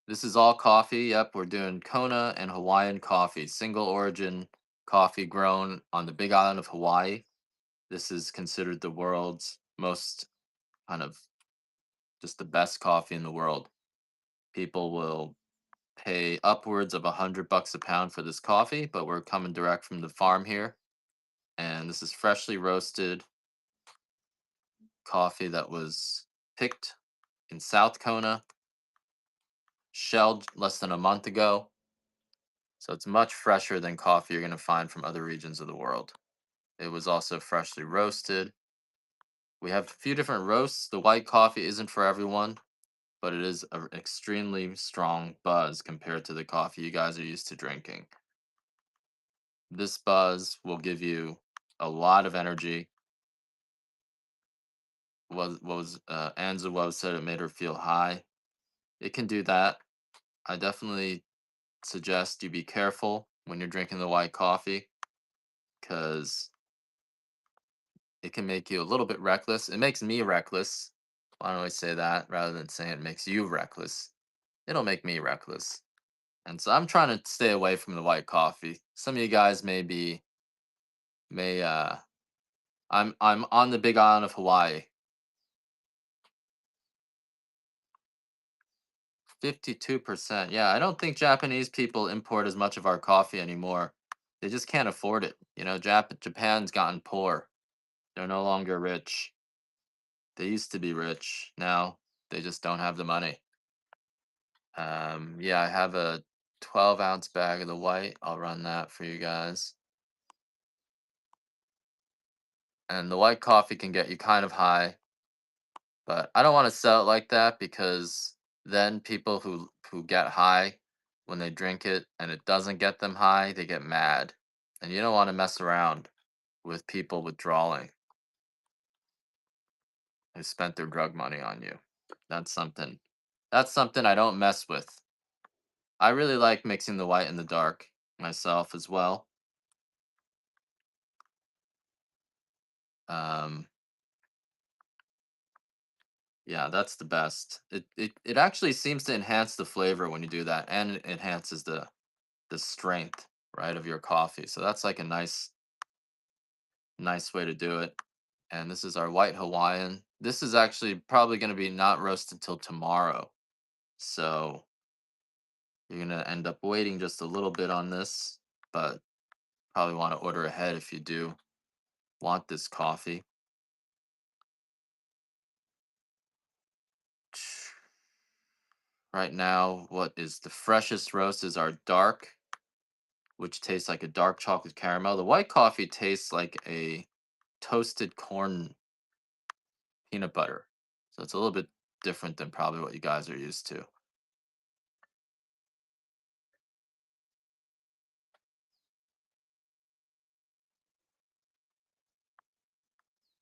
This is all coffee. Yep, we're doing Kona and Hawaiian coffee, single origin coffee grown on the big island of Hawaii. This is considered the world's most kind of just the best coffee in the world. People will pay upwards of $100 a pound for this coffee, but we're coming direct from the farm here. And this is freshly roasted coffee that was picked in South Kona, shelled less than a month ago. So it's much fresher than coffee you're going to find from other regions of the world. It was also freshly roasted. We have a few different roasts. The white coffee isn't for everyone, but it is an extremely strong buzz compared to the coffee you guys are used to drinking. This buzz will give you a lot of energy. Anza was said it made her feel high. It can do that. I definitely suggest you be careful when you're drinking the white coffee because it can make you a little bit reckless. It makes me reckless. Why don't I say that rather than saying it makes you reckless? It'll make me reckless. And so I'm trying to stay away from the white coffee. Some of you guys may I'm on the big island of Hawaii. 52%. Yeah, I don't think Japanese people import as much of our coffee anymore. They just can't afford it. Japan's gotten poor. They're no longer rich. They used to be rich. Now they just don't have the money. Yeah, I have a 12-ounce bag of the white. I'll run that for you guys. And the white coffee can get you kind of high, but I don't want to sell it like that because then people who get high when they drink it and it doesn't get them high, they get mad. And you don't want to mess around with people withdrawing who spent their drug money on you. That's something. That's something I don't mess with. I really like mixing the white and the dark myself as well. Um, yeah, that's the best. It actually seems to enhance the flavor when you do that, and it enhances the strength, right, of your coffee. So that's like a nice way to do it. And this is our white Hawaiian. This is actually probably going to be not roasted till tomorrow. So you're going to end up waiting just a little bit on this, but probably want to order ahead if you do want this coffee. Right now, what is the freshest roast is our dark, which tastes like a dark chocolate caramel. The white coffee tastes like a toasted corn peanut butter. So it's a little bit different than probably what you guys are used to.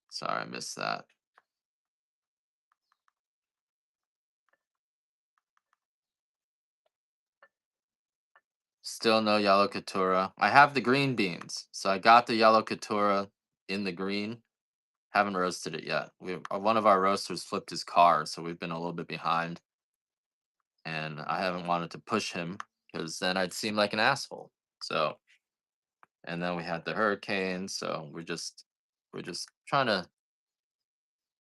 Sorry, I missed that. Still no yellow Katura. I have the green beans. So I got the yellow Katura in the green. Haven't roasted it yet. One of our roasters flipped his car, so we've been a little bit behind. And I haven't wanted to push him because then I'd seem like an asshole. So, and then we had the hurricane, so we're just trying to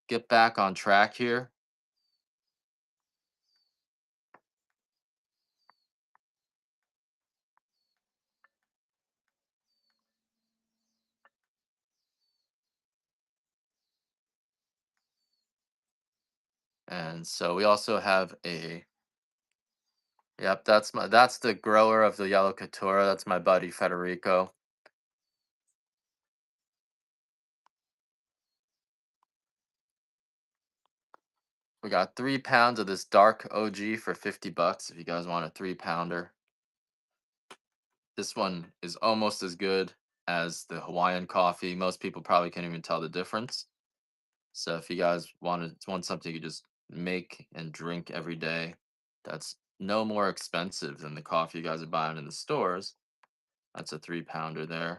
get back on track here. And so we also have a yep, that's the grower of the yellow Katura. That's my buddy Federico. We got 3 pounds of this dark OG for $50 if you guys want a 3 pounder. This one is almost as good as the Hawaiian coffee. Most people probably can't even tell the difference. So if you guys want something you just make and drink every day, that's no more expensive than the coffee you guys are buying in the stores. That's a 3 pounder there.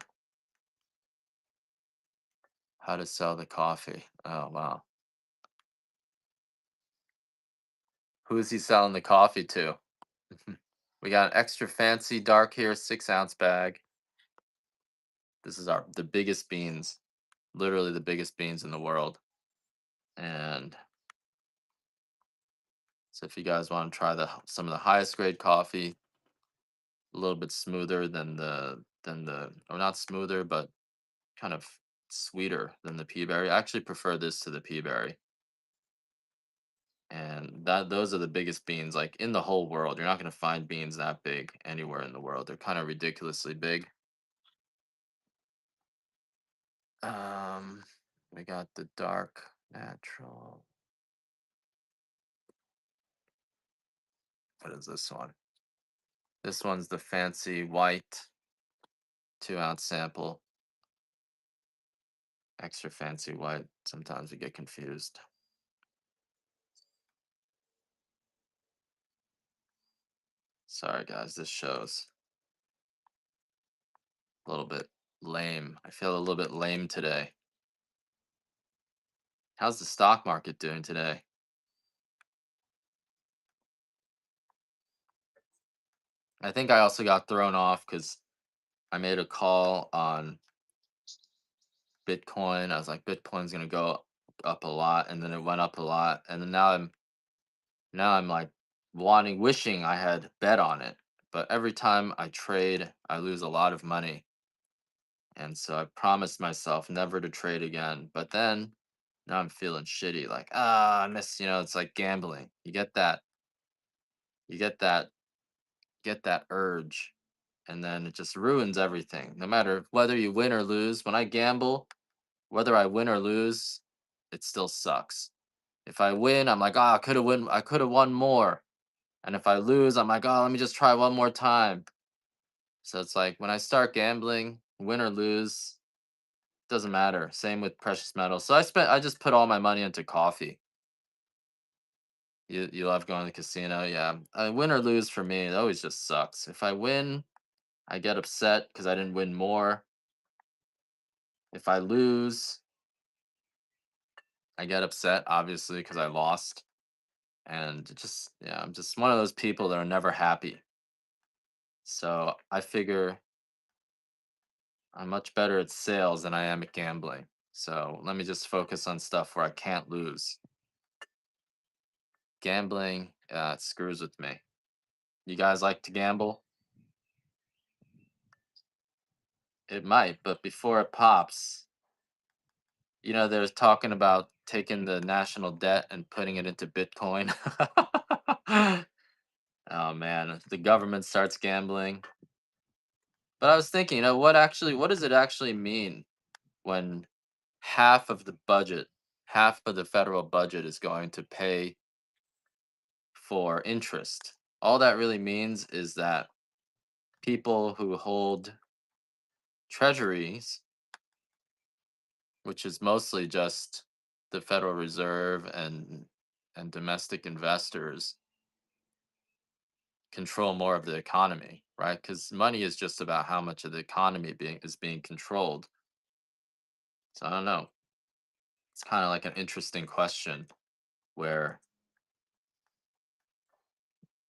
How to sell the coffee. Oh wow. Who's he selling the coffee to? We got an extra fancy dark here, 6-ounce bag. This is the biggest beans, literally the biggest beans in the world. And so if you guys want to try some of the highest grade coffee, a little bit smoother than the or not smoother, but kind of sweeter than the pea berry. I actually prefer this to the pea berry. And those are the biggest beans like in the whole world. You're not going to find beans that big anywhere in the world. They're kind of ridiculously big. Um, we got the dark natural. What is this one? This one's the fancy white 2-ounce sample. Extra fancy white. Sometimes we get confused. Sorry, guys. This show's a little bit lame. I feel a little bit lame today. How's the stock market doing today? I think I also got thrown off because I made a call on Bitcoin. I was like, Bitcoin's gonna go up a lot, and then it went up a lot, and then now I'm like wishing I had bet on it. But every time I trade, I lose a lot of money, and so I promised myself never to trade again. But then now I'm feeling shitty, like I miss. It's like gambling. You get that urge, and then it just ruins everything. No matter whether you win or lose, when I gamble, whether I win or lose, it still sucks. If I win, I'm like, I could have won more. And if I lose, I'm like, let me just try one more time. So it's like when I start gambling, win or lose, doesn't matter. Same with precious metals. So I just put all my money into coffee. You love going to the casino, yeah. Win or lose for me, it always just sucks. If I win, I get upset because I didn't win more. If I lose, I get upset obviously because I lost. And yeah, I'm just one of those people that are never happy. So I figure I'm much better at sales than I am at gambling. So let me just focus on stuff where I can't lose. Gambling, it screws with me. You guys like to gamble? It might, but before it pops, they're talking about taking the national debt and putting it into Bitcoin. Oh man, the government starts gambling. But I was thinking, what does it actually mean when half of the federal budget is going to pay for interest? All that really means is that people who hold treasuries, which is mostly just the Federal Reserve and domestic investors, control more of the economy, right? Because money is just about how much of the economy is being controlled. So I don't know. It's kind of like an interesting question where,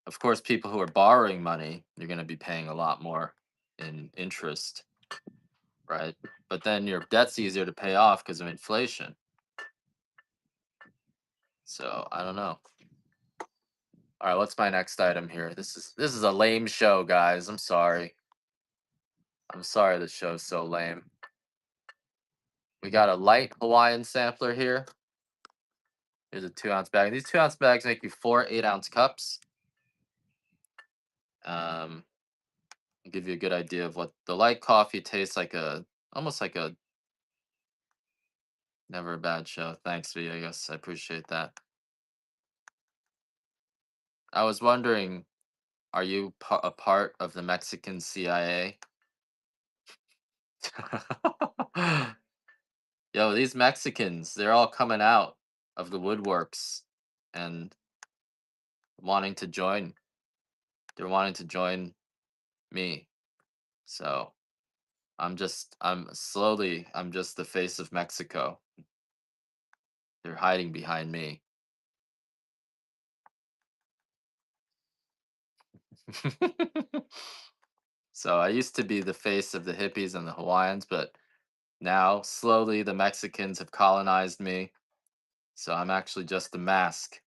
of course, people who are borrowing money, you're going to be paying a lot more in interest, right? But then your debt's easier to pay off because of inflation. So I don't know. All right, what's my next item here? This is a lame show, guys. I'm sorry. I'm sorry the show's so lame. We got a light Hawaiian sampler here. Here's a 2-ounce bag. These 2-ounce bags make you 4 8-ounce cups. Give you a good idea of what the light coffee tastes like. Almost like a never a bad show. Thanks, Vegas. I appreciate that. I was wondering, are you a part of the Mexican CIA? Yo, these Mexicans, they're all coming out of the woodworks and wanting to join. They're wanting to join me. So I'm just the face of Mexico. They're hiding behind me. So I used to be the face of the hippies and the Hawaiians, but now slowly the Mexicans have colonized me. So I'm actually just the mask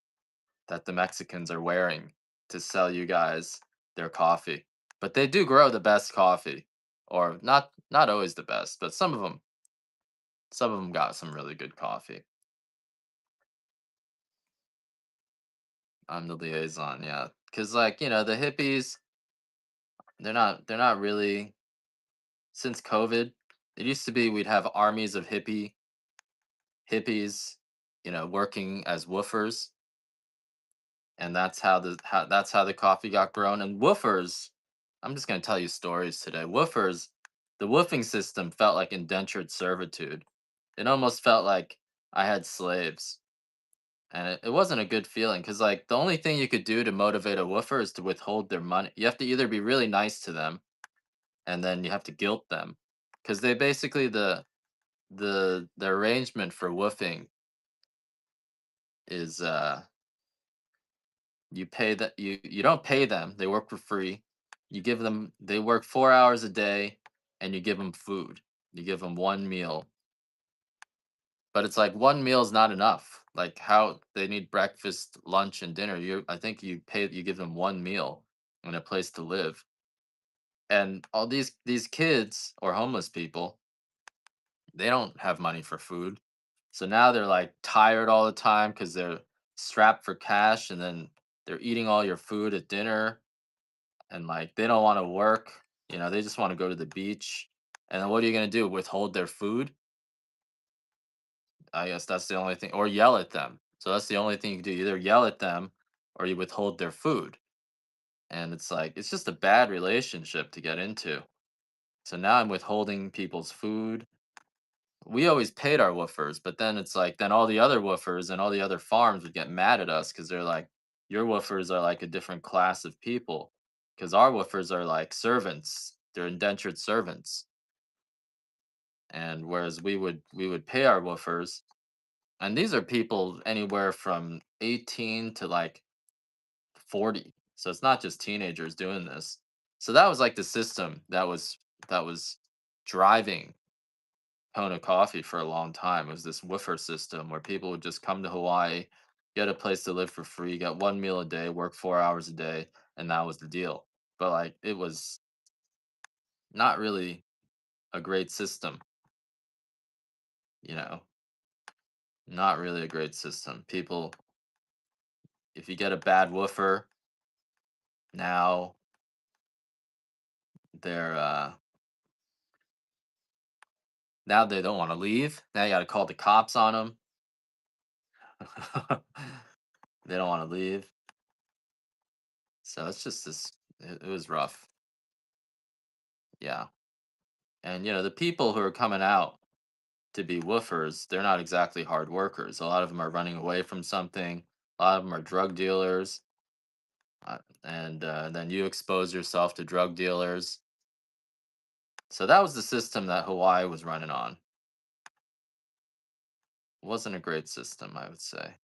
that the Mexicans are wearing to sell you guys their coffee. But they do grow the best coffee, or not always the best, but some of them got some really good coffee. I'm the liaison, yeah. Cuz like, the hippies, they're not really since COVID. It used to be we'd have armies of hippies, working as woofers, and that's how the coffee got grown. And woofers, I'm just gonna tell you stories today. Woofers, the woofing system felt like indentured servitude. It almost felt like I had slaves, and it wasn't a good feeling because like the only thing you could do to motivate a woofer is to withhold their money. You have to either be really nice to them, and then you have to guilt them, because they basically the arrangement for woofing is you don't pay them, they work for free. You give them They work 4 hours a day, and you give them food. You give them one meal, but it's like one meal is not enough. Like how they need breakfast, lunch, and dinner. I think you give them one meal and a place to live. And all these kids or homeless people, they don't have money for food. So now they're like tired all the time because they're strapped for cash, and then they're eating all your food at dinner, and like they don't want to work. They just want to go to the beach. And then what are you going to do? Withhold their food? I guess that's the only thing, or yell at them. So that's the only thing you can do. You either yell at them or you withhold their food. And it's like, it's just a bad relationship to get into. So now I'm withholding people's food. We always paid our woofers, but then it's like, then all the other woofers and all the other farms would get mad at us because they're like, your woofers are like a different class of people. Because our woofers are like servants, they're indentured servants. And whereas we would pay our woofers, and these are people anywhere from 18 to like 40. So it's not just teenagers doing this. So that was like the system that was driving Kona Coffee for a long time. It was this woofer system where people would just come to Hawaii, get a place to live for free, get one meal a day, work 4 hours a day, and that was the deal. But like it was not really a great system, you know, not really a great system. People, if you get a bad woofer, now they're now they don't want to leave. Now you got to call the cops on them. They don't want to leave. So it's just this. It was rough. Yeah. And the people who are coming out to be woofers, they're not exactly hard workers. A lot of them are running away from something. A lot of them are drug dealers, and then you expose yourself to drug dealers. So that was the system that Hawaii was running on. Wasn't a great system, I would say.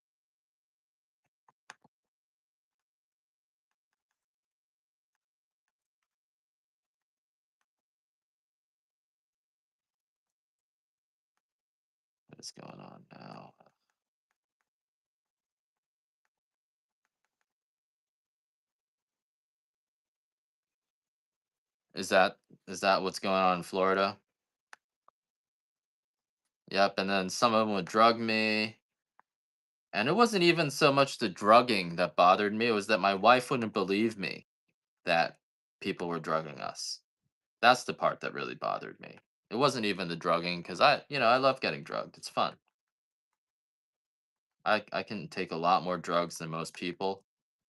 What is going on now? Is that is that what's going on in Florida? Yep. And then some of them would drug me. And it wasn't even so much the drugging that bothered me. It was that my wife wouldn't believe me that people were drugging us. That's the part that really bothered me. It wasn't even the drugging because I love getting drugged. It's fun. I can take a lot more drugs than most people.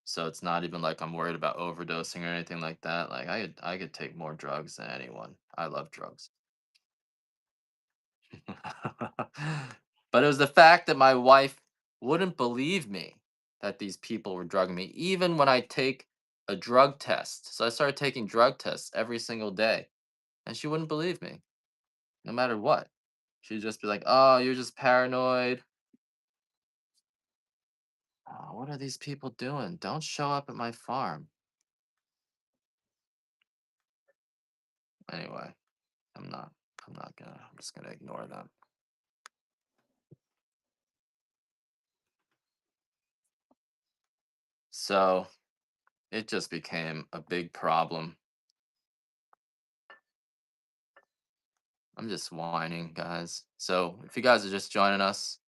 So it's not even like I'm worried about overdosing or anything like that. Like I could take more drugs than anyone. I love drugs. But it was the fact that my wife wouldn't believe me that these people were drugging me, even when I take a drug test. So I started taking drug tests every single day, and she wouldn't believe me, no matter what. She'd just be like, "Oh, you're just paranoid. Oh, what are these people doing? Don't show up at my farm." Anyway, I'm not. I'm just gonna ignore them. So it just became a big problem. I'm just whining, guys. So if you guys are just joining us,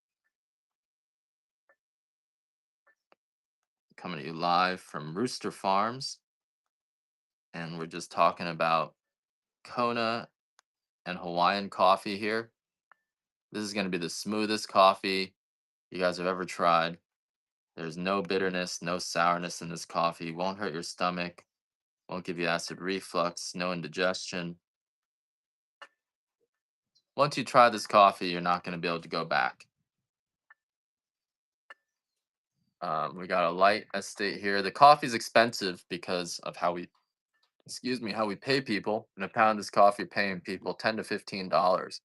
coming to you live from Rooster Farms, and we're just talking about Kona and Hawaiian coffee here. This is going to be the smoothest coffee you guys have ever tried. There's no bitterness, no sourness in this coffee. Won't hurt your stomach, won't give you acid reflux, no indigestion. Once you try this coffee, you're not going to be able to go back. We got a light estate here. The coffee's expensive because of how we, excuse me, how we pay people. And a pound of this coffee paying people $10 to $15.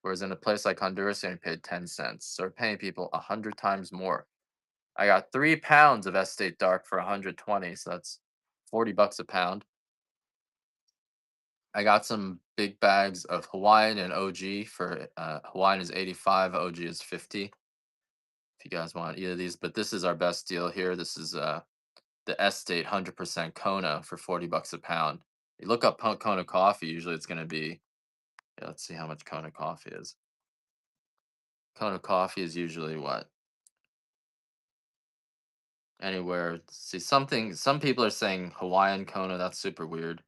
Whereas in a place like Honduras, they only paid 10 cents. So we're paying people 100 times more. I got 3 pounds of Estate Dark for 120, so that's $40 a pound. I got some big bags of Hawaiian and OG for Hawaiian is 85, OG is 50. If you guys want either of these, but this is our best deal here. This is the Estate 100% Kona for $40 a pound. You look up Kona coffee, usually it's going to be, yeah, let's see how much Kona coffee is. Kona coffee is usually what? Anywhere. See, some people are saying Hawaiian Kona, that's super weird.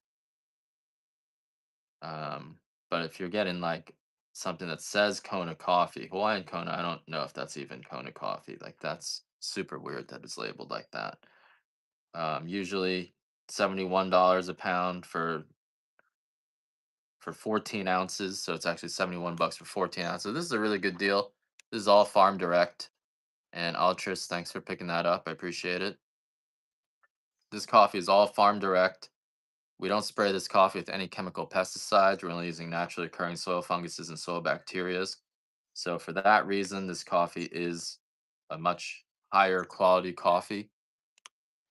Um, but if you're getting like something that says Kona coffee, Hawaiian Kona, I don't know if that's even Kona coffee. Like that's super weird that it's labeled like that. Usually $71 a pound for 14 ounces. So it's actually 71 bucks for 14 ounces. This is a really good deal. This is all farm direct. And Altris, thanks for picking that up. I appreciate it. This coffee is all farm direct. We don't spray this coffee with any chemical pesticides. We're only using naturally occurring soil funguses and soil bacterias. So for that reason, this coffee is a much higher quality coffee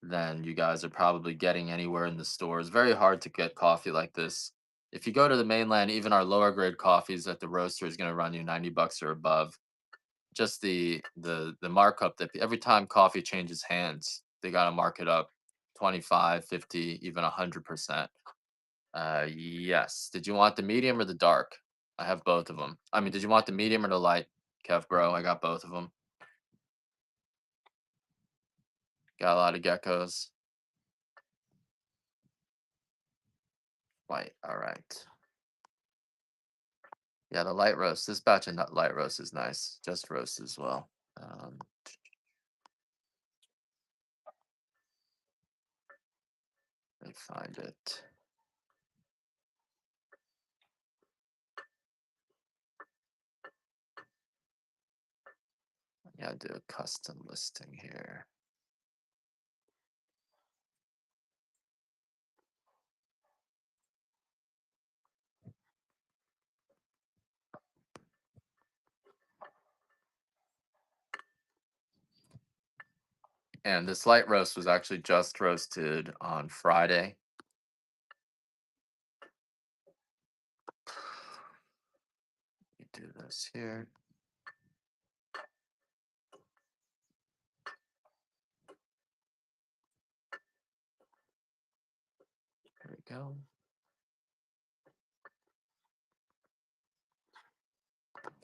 than you guys are probably getting anywhere in the stores. Very hard to get coffee like this. If you go to the mainland, even our lower grade coffees at the roaster is going to run you 90 bucks or above. Just the markup that every time coffee changes hands, they got to mark it up 25, 50, even 100%. Yes. Did you want the medium or the dark? I have both of them. I mean, did you want the medium or the light? Kev, bro, I got both of them. Got a lot of geckos. White. All right. Yeah, the light roast. This batch of nut light roast is nice. Just roast as well. Um, Let me find it. Yeah, do a custom listing here. And this light roast was actually just roasted on Friday. Let me do this here. There we go.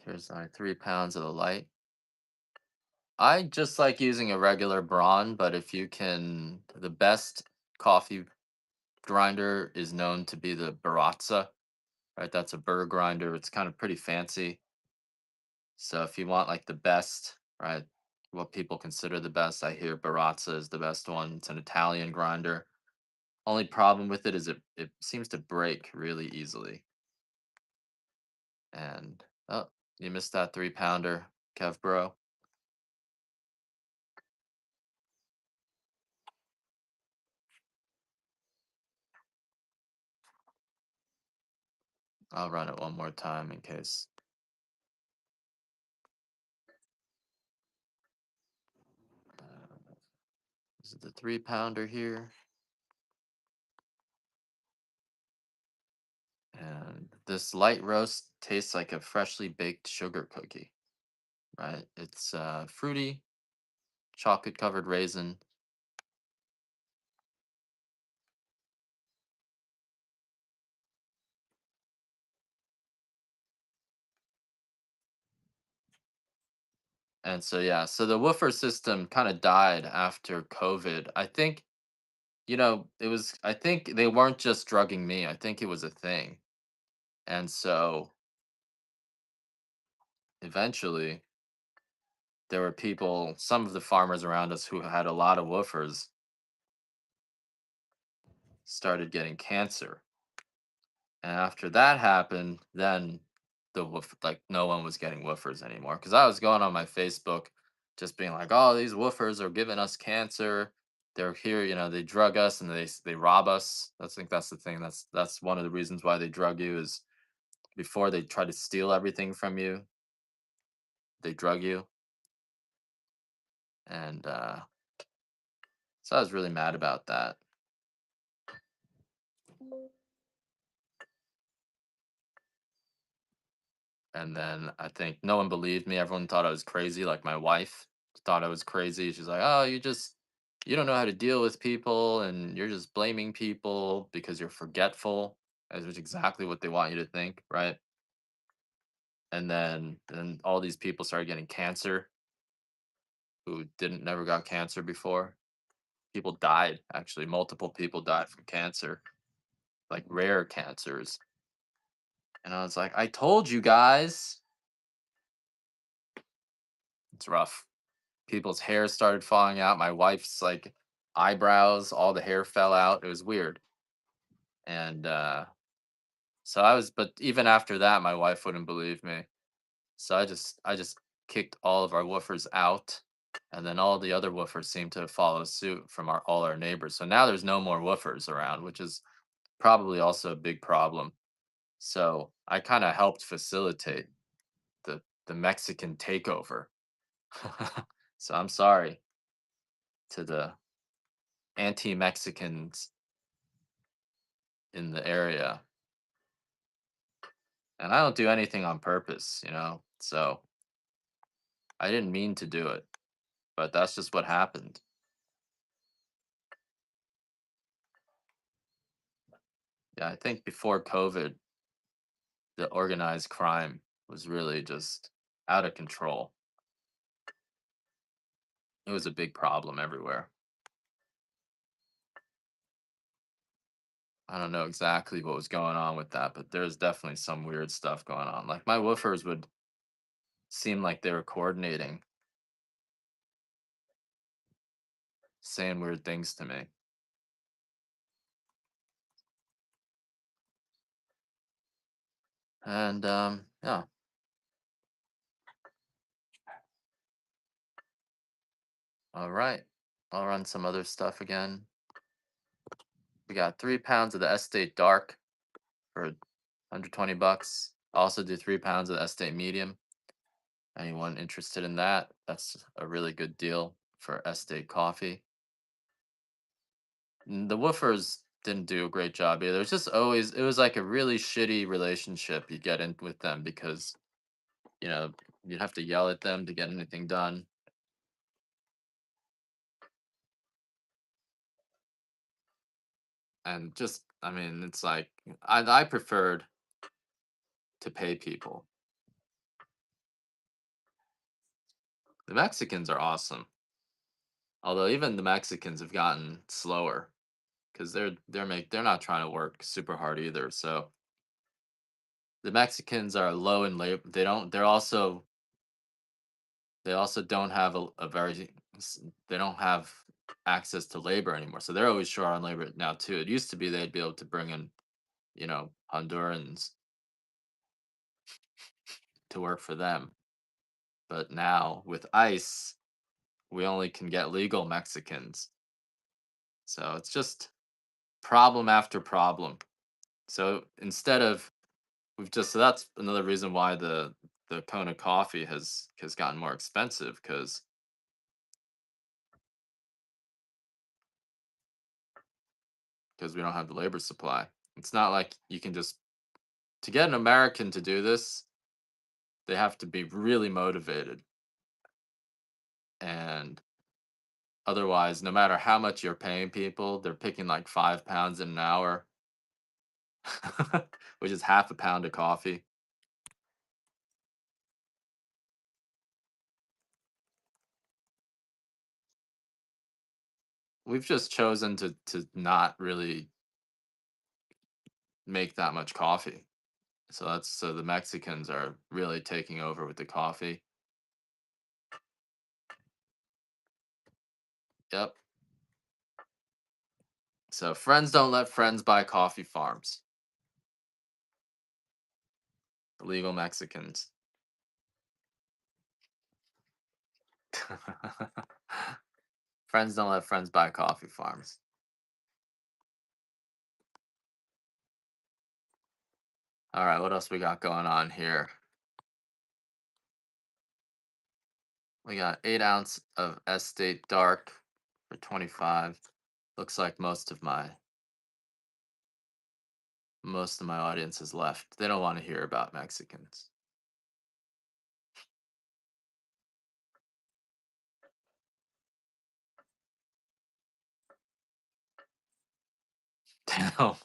Here's my 3 pounds of the light. I just like using a regular brawn, but if you can, the best coffee grinder is known to be the Baratza, right? That's a burr grinder. It's kind of pretty fancy. So if you want like the best, right, what people consider the best, I hear Baratza is the best one. It's an Italian grinder. Only problem with it is it seems to break really easily. And oh, you missed that 3 pounder, Kev bro. I'll run it one more time in case. This is the 3 pounder here. And this light roast tastes like a freshly baked sugar cookie, right? It's fruity, chocolate covered raisin. And so, yeah, so the woofer system kind of died after COVID. I think, I think they weren't just drugging me. I think it was a thing. And so eventually, there were people, some of the farmers around us who had a lot of woofers started getting cancer. And after that happened, then like no one was getting woofers anymore. Because I was going on my Facebook, just being like, "Oh, these woofers are giving us cancer. They're here, they drug us and they rob us." I think that's the thing. That's one of the reasons why they drug you is before they try to steal everything from you, they drug you. And so I was really mad about that. And then I think no one believed me. Everyone thought I was crazy. Like my wife thought I was crazy. She's like, "Oh, you don't know how to deal with people and you're just blaming people because you're forgetful." Which is exactly what they want you to think, right? And then all these people started getting cancer who didn't never got cancer before. People died, actually. Multiple people died from cancer, like rare cancers. And I was like, "I told you guys." It's rough. People's hair started falling out. My wife's like eyebrows, all the hair fell out. It was weird. And so but even after that, my wife wouldn't believe me. So I just kicked all of our woofers out. And then all the other woofers seemed to follow suit from all our neighbors. So now there's no more woofers around, which is probably also a big problem. So I kind of helped facilitate the Mexican takeover. So I'm sorry to the anti-Mexicans in the area. And I don't do anything on purpose. So I didn't mean to do it, but that's just what happened. Yeah, I think before COVID, the organized crime was really just out of control. It was a big problem everywhere. I don't know exactly what was going on with that, but there's definitely some weird stuff going on. Like my woofers would seem like they were coordinating, saying weird things to me. And yeah, all right. I'll run some other stuff again. We got 3 pounds of the Estate Dark for 120 bucks. Also do 3 pounds of the Estate Medium. Anyone interested in that? That's a really good deal for Estate coffee. The woofers didn't do a great job either. It was like a really shitty relationship you get in with them because, you know, you'd have to yell at them to get anything done. And just, I mean, it's like, I preferred to pay people. The Mexicans are awesome. Although even the Mexicans have gotten slower because they're not trying to work super hard either. So the Mexicans are low in labor. They also don't have a very they don't have access to labor anymore. So they're always short on labor now too. It used to be they'd be able to bring in, Hondurans to work for them. But now with ICE, we only can get legal Mexicans. So it's just problem after problem. So instead of so that's another reason why the Kona coffee has gotten more expensive because we don't have the labor supply. It's not like you can just To get an American to do this, they have to be really motivated, and otherwise, no matter how much you're paying people, they're picking like 5 pounds in an hour, which is half a pound of coffee. We've just chosen to not really make that much coffee. So the Mexicans are really taking over with the coffee. Yep. So friends don't let friends buy coffee farms. Illegal Mexicans. Friends don't let friends buy coffee farms. All right, what else we got going on here? We got 8 ounce of Estate Dark for 25. Looks like most of my audience is left. They don't want to hear about Mexicans. No,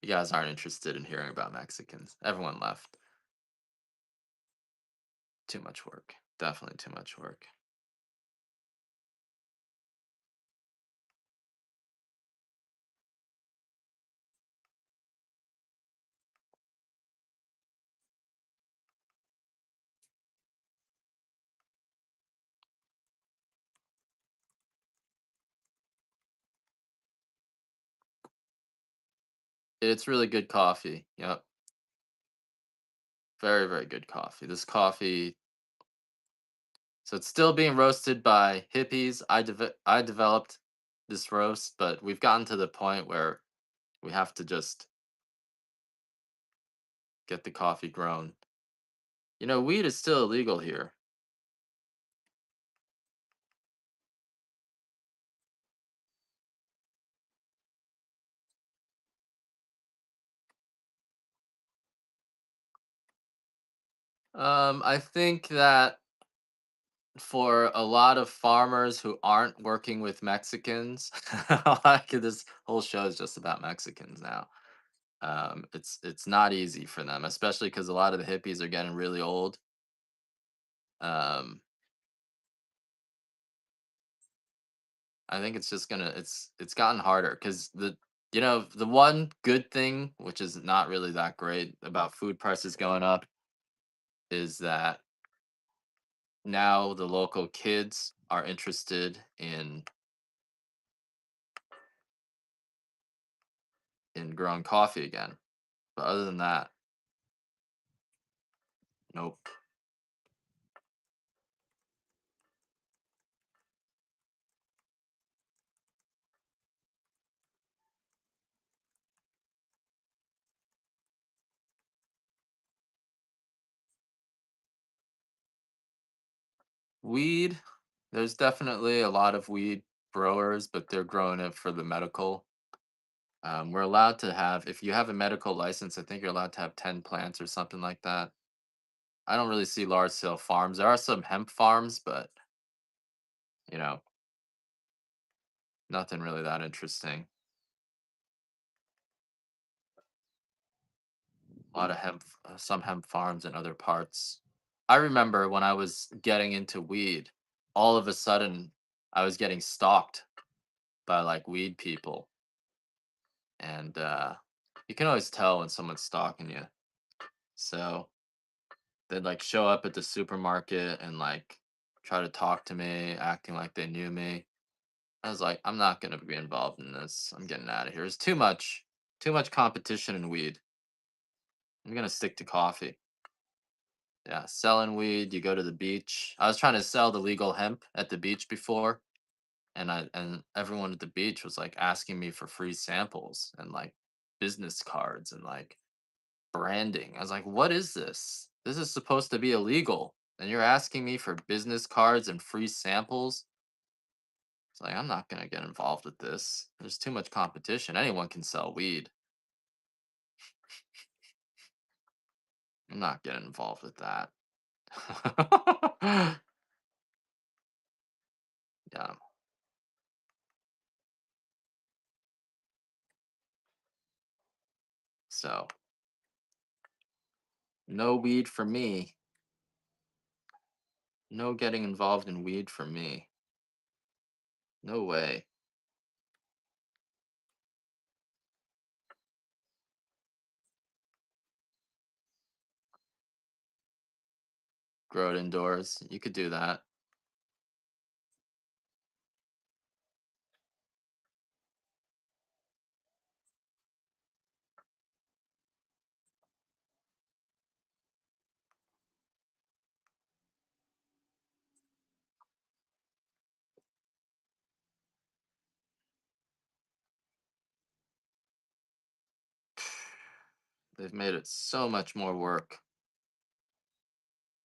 you guys aren't interested in hearing about Mexicans. Everyone left. Too much work. Definitely too much work. It's really good coffee. Yep. Very, very good coffee. This coffee, so it's still being roasted by hippies. I developed this roast, but we've gotten to the point where we have to just get the coffee grown. Weed is still illegal here. I think that for a lot of farmers who aren't working with Mexicans, like this whole show is just about Mexicans now. It's not easy for them, especially because a lot of the hippies are getting really old. Um, I think it's just gonna it's gotten harder because the one good thing, which is not really that great about food prices going up, is that now the local kids are interested in growing coffee again. But other than that, nope. Weed, there's definitely a lot of weed growers, but they're growing it for the medical. We're allowed to have, if you have a medical license, I think you're allowed to have 10 plants or something like that. I don't really see large scale farms. There are some hemp farms, but you know, nothing really that interesting. A lot of some hemp farms in other parts. I remember when I was getting into weed, all of a sudden I was getting stalked by like weed people, and you can always tell when someone's stalking you. So they'd like show up at the supermarket and like try to talk to me, acting like they knew me. I was like, I'm not gonna be involved in this. I'm getting out of here. It's too much competition in weed. I'm gonna stick to coffee. Yeah, selling weed. You go to the beach. I was trying to sell the legal hemp at the beach before, and everyone at the beach was like asking me for free samples and like business cards and like branding. I was like, what is this? This is supposed to be illegal, and you're asking me for business cards and free samples. It's like, I'm not gonna get involved with this. There's too much competition. Anyone can sell weed. I'm not getting involved with that. Yeah. So no weed for me. No getting involved in weed for me. No way. Grow it indoors. You could do that. They've made it so much more work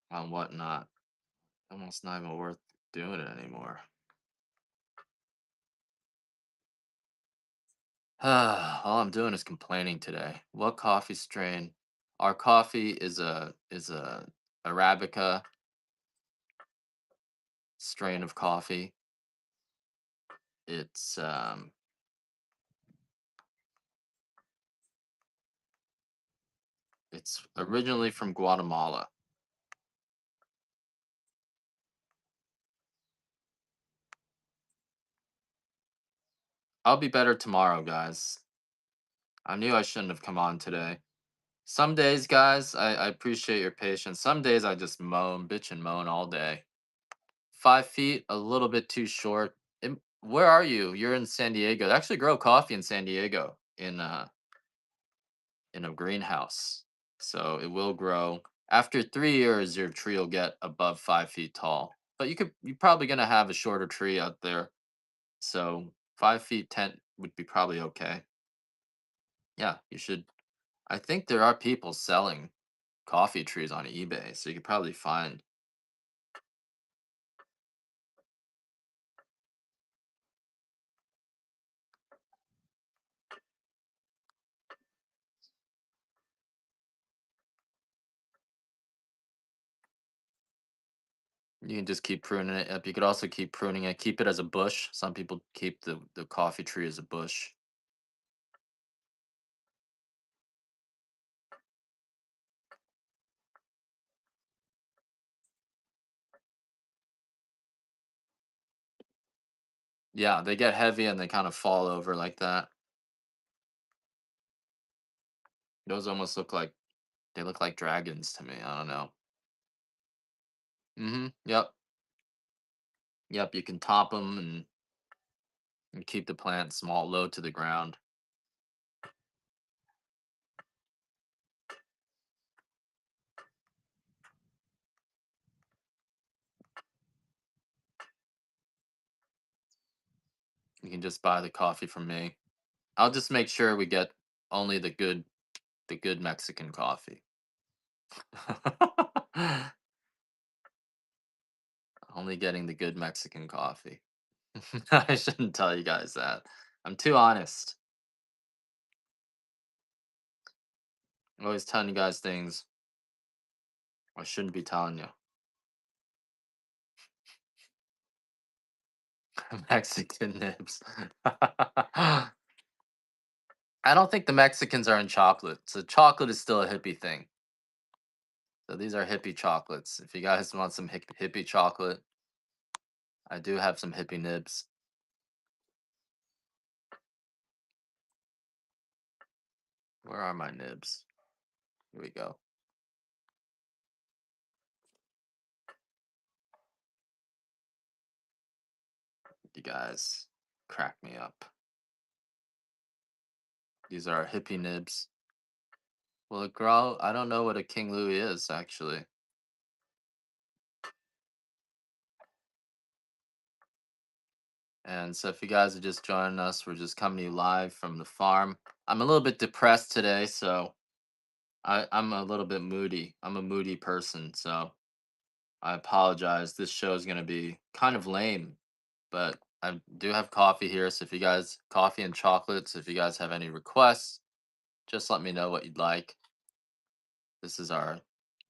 on whatnot. Almost not even worth doing it anymore. All I'm doing is complaining today. What coffee strain? Our coffee is a Arabica strain of coffee. It's originally from Guatemala. I'll be better tomorrow, guys. I knew I shouldn't have come on today. Some days, guys, I appreciate your patience. Some days I just moan, bitch and moan all day. 5 feet, a little bit too short. Where are you? You're in San Diego. They actually grow coffee in San Diego in a greenhouse. So it will grow. After 3 years, your tree will get above 5 feet tall. But you're probably gonna have a shorter tree out there. So 5 feet 10 would be probably okay. Yeah, you should. I think there are people selling coffee trees on eBay, so you could probably find. You can just keep pruning it up. You could also keep pruning it. Keep it as a bush. Some people keep the coffee tree as a bush. Yeah, they get heavy and they kind of fall over like that. Those almost look like they look like dragons to me. I don't know. Yep. Yep. You can top them and keep the plant small, low to the ground. You can just buy the coffee from me. I'll just make sure we get only the good Mexican coffee. Only getting the good Mexican coffee. I shouldn't tell you guys that. I'm too honest. I'm always telling you guys things I shouldn't be telling you. Mexican nibs. I don't think the Mexicans are in chocolate. So chocolate is still a hippie thing. So these are hippie chocolates. If you guys want some hippie chocolate, I do have some hippie nibs. Where are my nibs? Here we go. You guys crack me up. These are hippie nibs. Well, a grow. I don't know what a King Louis is actually. And so, if you guys are just joining us, we're just coming to you live from the farm. I'm a little bit depressed today, so I'm a little bit moody. I'm a moody person, so I apologize. This show is going to be kind of lame, but I do have coffee here. So, if you guys, coffee and chocolates, if you guys have any requests, just let me know what you'd like. This is our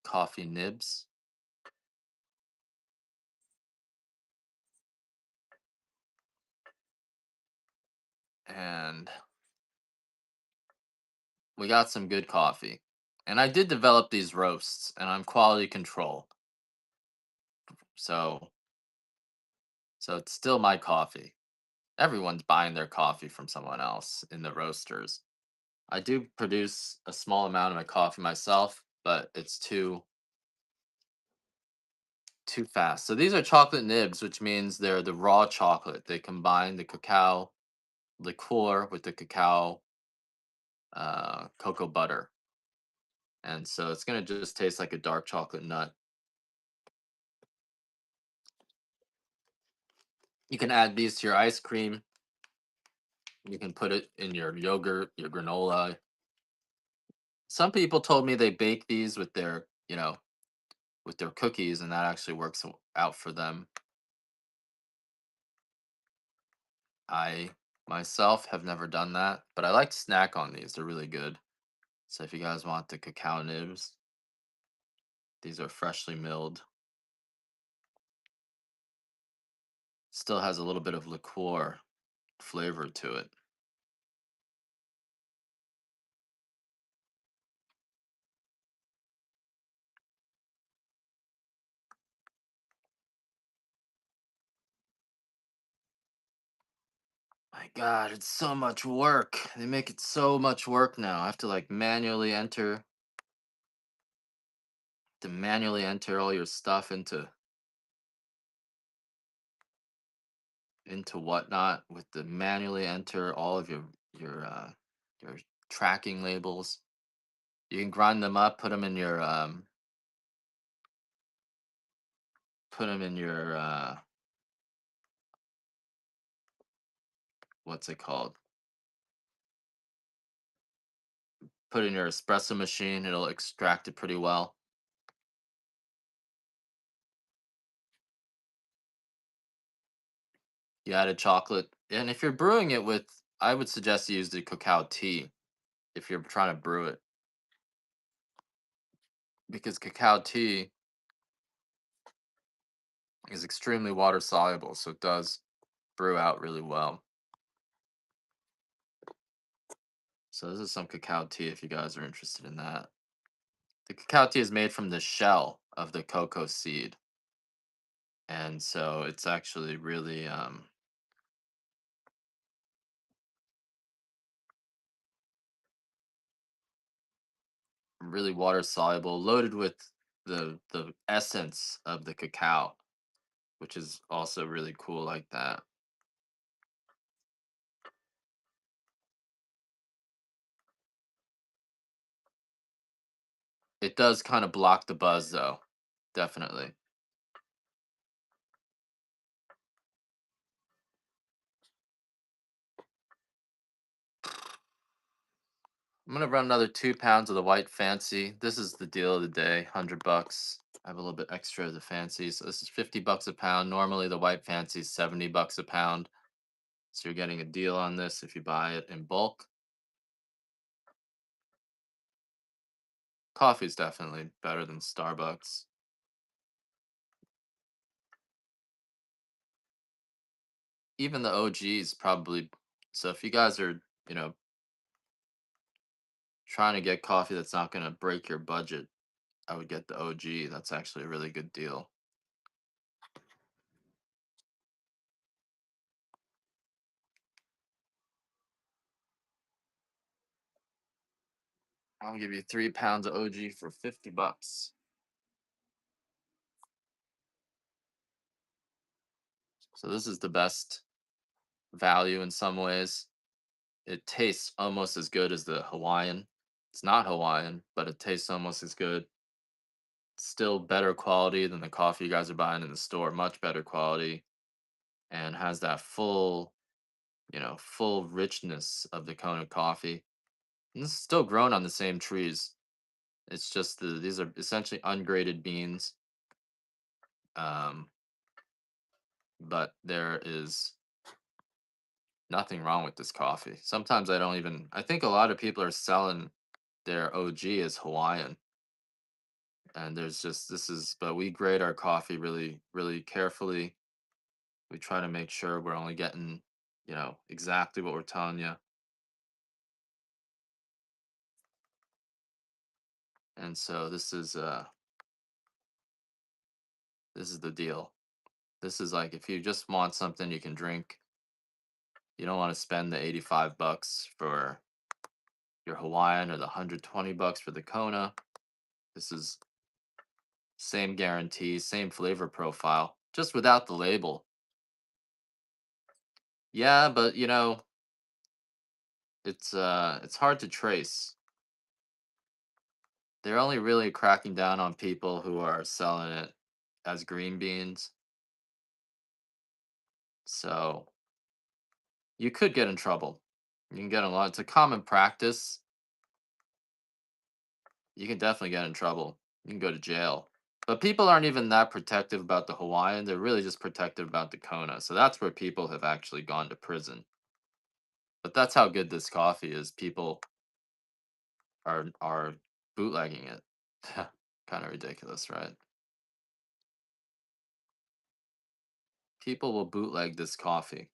coffee nibs, and we got some good coffee. And I did develop these roasts, and I'm quality control. So so it's still my coffee. Everyone's buying their coffee from someone else in the roasters. I do produce a small amount of my coffee myself, but it's too fast. So these are chocolate nibs, which means they're the raw chocolate. They combine the cacao liqueur with the cacao cocoa butter, and so it's gonna just taste like a dark chocolate nut. You can add these to your ice cream. You can put it in your yogurt, your granola. Some people told me they bake these with their, with their cookies, and that actually works out for them. I myself have never done that, but I like to snack on these. They're really good. So if you guys want the cacao nibs, these are freshly milled. Still has a little bit of liqueur flavor to it. My God, it's so much work. They make it so much work now. I have to like manually enter all your stuff into whatnot with the manually enter all of your tracking labels. You can grind them up, put them in your what's it called? Put in your espresso machine. It'll extract it pretty well. You added chocolate, and if you're brewing it with, I would suggest you use the cacao tea if you're trying to brew it, because cacao tea is extremely water soluble, so it does brew out really well. So this is some cacao tea if you guys are interested in that. The cacao tea is made from the shell of the cocoa seed, and so it's actually really water soluble, loaded with the essence of the cacao, which is also really cool like that. It does kind of block the buzz though, definitely. I'm gonna run another 2 pounds of the white fancy. This is the deal of the day, $100. I have a little bit extra of the fancy, so this is $50 a pound. Normally the white fancy is $70 a pound. So you're getting a deal on this if you buy it in bulk. Coffee is definitely better than Starbucks. Even the OGs probably. So if you guys are, you know, trying to get coffee that's not going to break your budget, I would get the OG. That's actually a really good deal. I'll give you 3 pounds of OG for $50. So this is the best value in some ways. It tastes almost as good as the Hawaiian. It's not Hawaiian, but it tastes almost as good. Still better quality than the coffee you guys are buying in the store. Much better quality, and has that full richness of the Kona coffee. And this is still grown on the same trees. It's just these are essentially ungraded beans. Um, but there is nothing wrong with this coffee. Sometimes I think a lot of people are selling their OG as Hawaiian. And there's just this is but we grade our coffee really, really carefully. We try to make sure we're only getting, exactly what we're telling you. And so this is the deal. This is like if you just want something you can drink, you don't want to spend the 85 bucks for your Hawaiian or the 120 bucks for the Kona. This is same guarantee, same flavor profile, just without the label. Yeah, but it's hard to trace. They're only really cracking down on people who are selling it as green beans. So you could get in trouble. You can get a lot. It's a common practice. You can definitely get in trouble. You can go to jail. But people aren't even that protective about the Hawaiian. They're really just protective about the Kona. So that's where people have actually gone to prison. But that's how good this coffee is. People are bootlegging it. Kind of ridiculous, right? People will bootleg this coffee.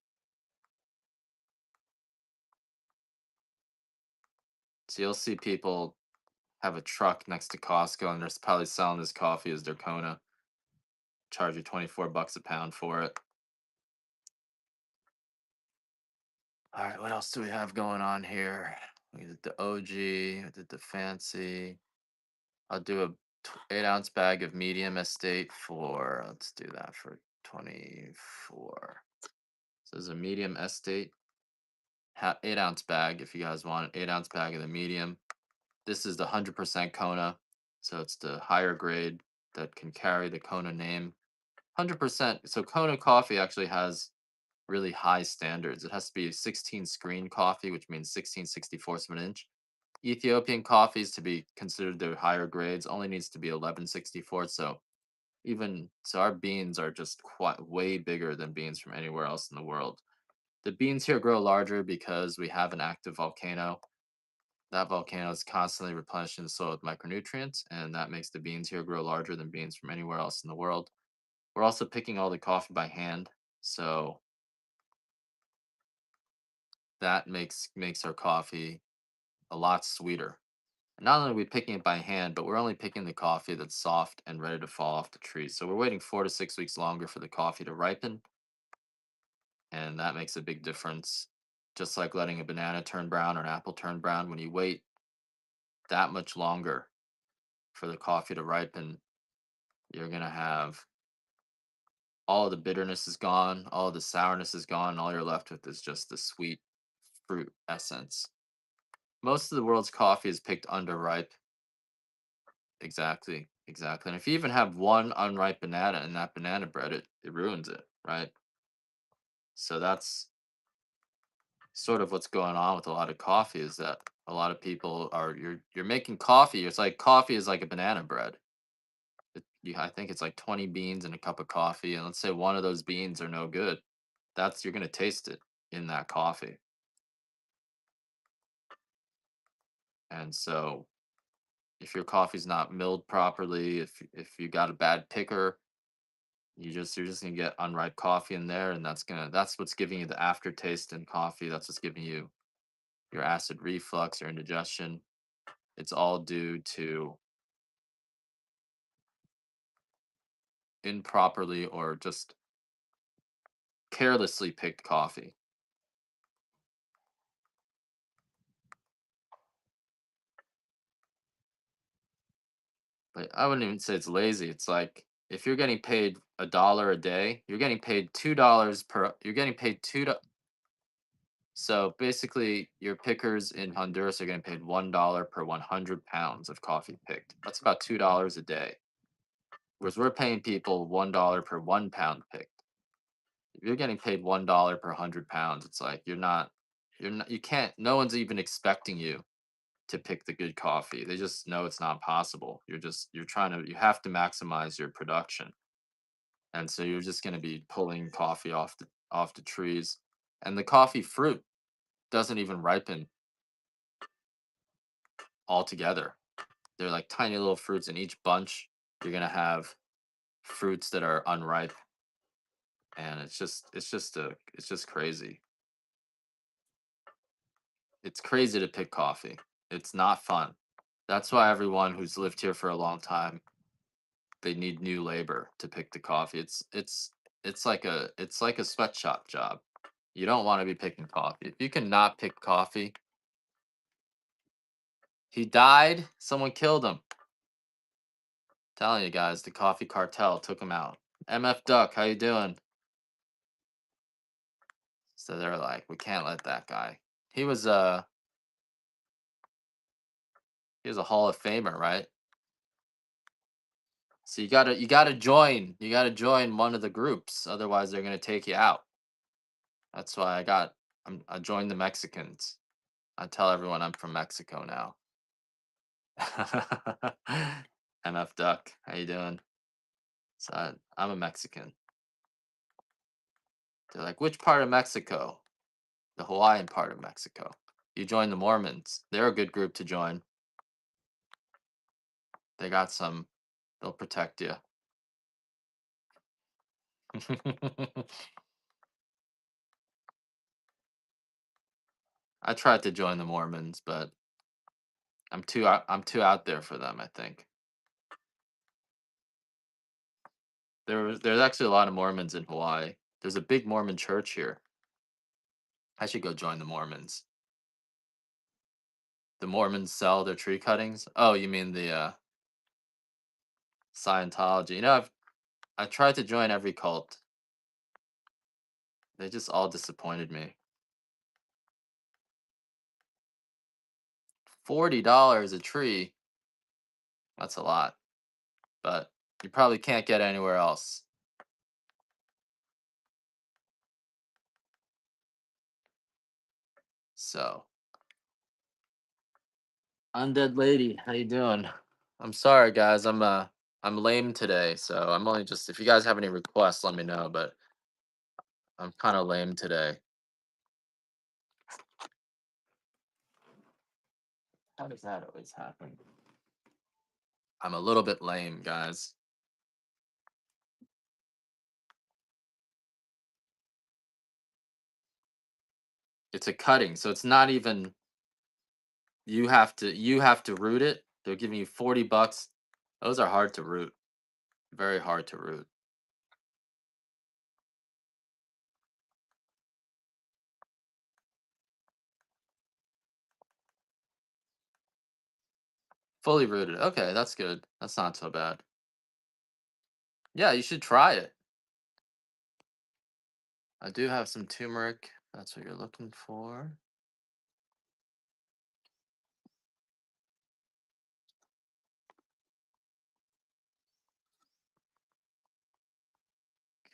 So you'll see people have a truck next to Costco and they're probably selling this coffee as their Kona. Charge you 24 bucks a pound for it. All right, what else do we have going on here? We did the OG, I did the fancy. I'll do a 8-ounce bag of medium estate for, let's do that for 24. So there's a medium estate, 8-ounce bag if you guys want an 8-ounce bag of the medium. This is the 100% Kona, so it's the higher grade that can carry the Kona name. 100%. So Kona coffee actually has really high standards. It has to be 16 screen coffee, which means 16/64 of an inch. Ethiopian coffees to be considered the higher grades only needs to be 11/64. So even so, our beans are just quite way bigger than beans from anywhere else in the world. The beans here grow larger because we have an active volcano. That volcano is constantly replenishing the soil with micronutrients, and that makes the beans here grow larger than beans from anywhere else in the world. We're also picking all the coffee by hand, so that makes our coffee a lot sweeter. And not only are we picking it by hand, but we're only picking the coffee that's soft and ready to fall off the tree. So we're waiting 4 to 6 weeks longer for the coffee to ripen, and that makes a big difference. Just like letting a banana turn brown or an apple turn brown, when you wait that much longer for the coffee to ripen, you're gonna have all of the bitterness is gone, all of the sourness is gone, and all you're left with is just the sweet fruit essence. Most of the world's coffee is picked underripe. Exactly, exactly. And if you even have one unripe banana in that banana bread, it ruins it, right? So that's sort of what's going on with a lot of coffee is that a lot of people are you're making coffee. It's like coffee is like a banana bread. I think it's like 20 beans and a cup of coffee, and let's say one of those beans are no good. That's you're gonna taste it in that coffee. And so if your coffee's not milled properly, if you got a bad picker, you're just gonna get unripe coffee in there, and that's what's giving you the aftertaste in coffee. That's what's giving you your acid reflux or indigestion. It's all due to improperly or just carelessly picked coffee. But I wouldn't even say it's lazy. It's like if you're getting paid $1 a day, you're getting paid $2 per. You're getting paid So basically, your pickers in Honduras are getting paid $1 per 100 pounds of coffee picked. That's about $2 a day. Whereas we're paying people $1 per 1 pound picked. If you're getting paid $1 per 100 pounds, it's like you can't. No one's even expecting you to pick the good coffee. They just know it's not possible. You have to maximize your production, and so you're just going to be pulling coffee off the trees, and the coffee fruit doesn't even ripen altogether. They're like tiny little fruits in each bunch. You're gonna have fruits that are unripe, and it's just crazy. It's crazy to pick coffee. It's not fun. That's why everyone who's lived here for a long time, they need new labor to pick the coffee. It's like a sweatshop job. You don't want to be picking coffee. If you cannot pick coffee, he died. Someone killed him. Telling you guys, the coffee cartel took him out. MF Duck, how you doing? So they're like, we can't let that guy. He was uh he was a Hall of Famer, right? So you gotta join one of the groups, otherwise they're gonna take you out. That's why I joined the Mexicans. I tell everyone I'm from Mexico now. MF Duck, how you doing? So I'm a Mexican. They're like, which part of Mexico? The Hawaiian part of Mexico. You join the Mormons. They're a good group to join. They got some. They'll protect you. I tried to join the Mormons, but I'm too out there for them, I think. There's actually a lot of Mormons in Hawaii. There's a big Mormon church here. I should go join the Mormons. The Mormons sell their tree cuttings. Oh, you mean the Scientology? I tried to join every cult. They just all disappointed me. $40 a tree. That's a lot, but you probably can't get anywhere else. So, Undead Lady, how you doing? I'm sorry, guys. I'm lame today, so I'm only just. If you guys have any requests, let me know. But I'm kind of lame today. How does that always happen? I'm a little bit lame, guys. It's a cutting, so it's not even. You have to root it. They're giving you $40. Those are hard to root. Very hard to root. Fully rooted. Okay, that's good. That's not so bad. Yeah, you should try it. I do have some turmeric. That's what you're looking for.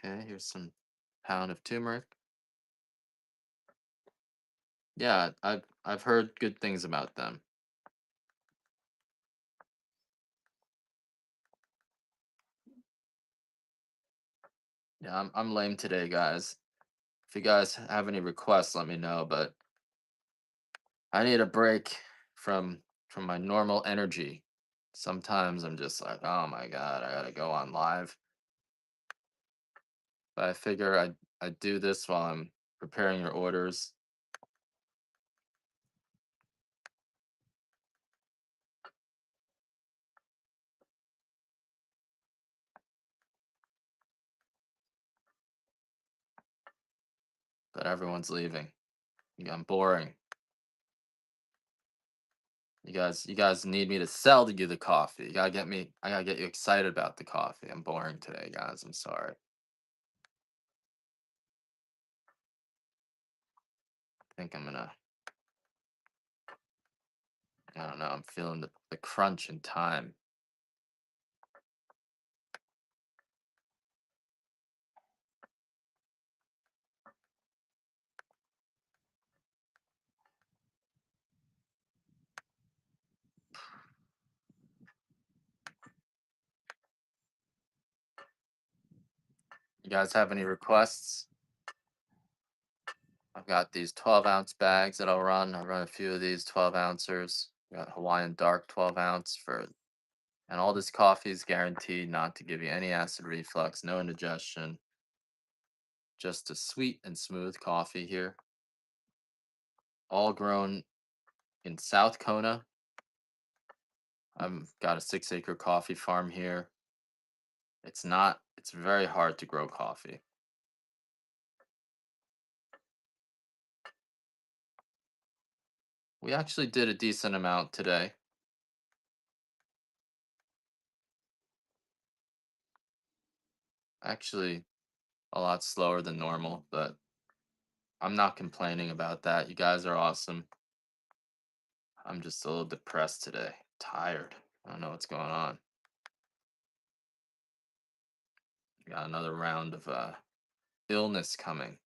Okay, here's some pound of turmeric. Yeah, I've heard good things about them. Yeah, I'm lame today, guys. If you guys have any requests, let me know. But I need a break from my normal energy. Sometimes I'm just like, oh my god, I gotta go on live. But I figure I do this while I'm preparing your orders. But everyone's leaving. Yeah, I'm boring. You guys need me to sell to you the coffee. You gotta get me. I gotta get you excited about the coffee. I'm boring today, guys. I'm sorry. I think I'm gonna. I don't know. I'm feeling the crunch in time. You guys have any requests? I've got these 12-ounce bags that I'll run. I'll run a few of these 12 ouncers. Got Hawaiian Dark 12 ounce for And all this coffee is guaranteed not to give you any acid reflux, no indigestion, just a sweet and smooth coffee here. All grown in South Kona. I've got a 6-acre coffee farm here. It's very hard to grow coffee. We actually did a decent amount today. Actually, a lot slower than normal, but I'm not complaining about that. You guys are awesome. I'm just a little depressed today. Tired. I don't know what's going on. Got another round of illness coming.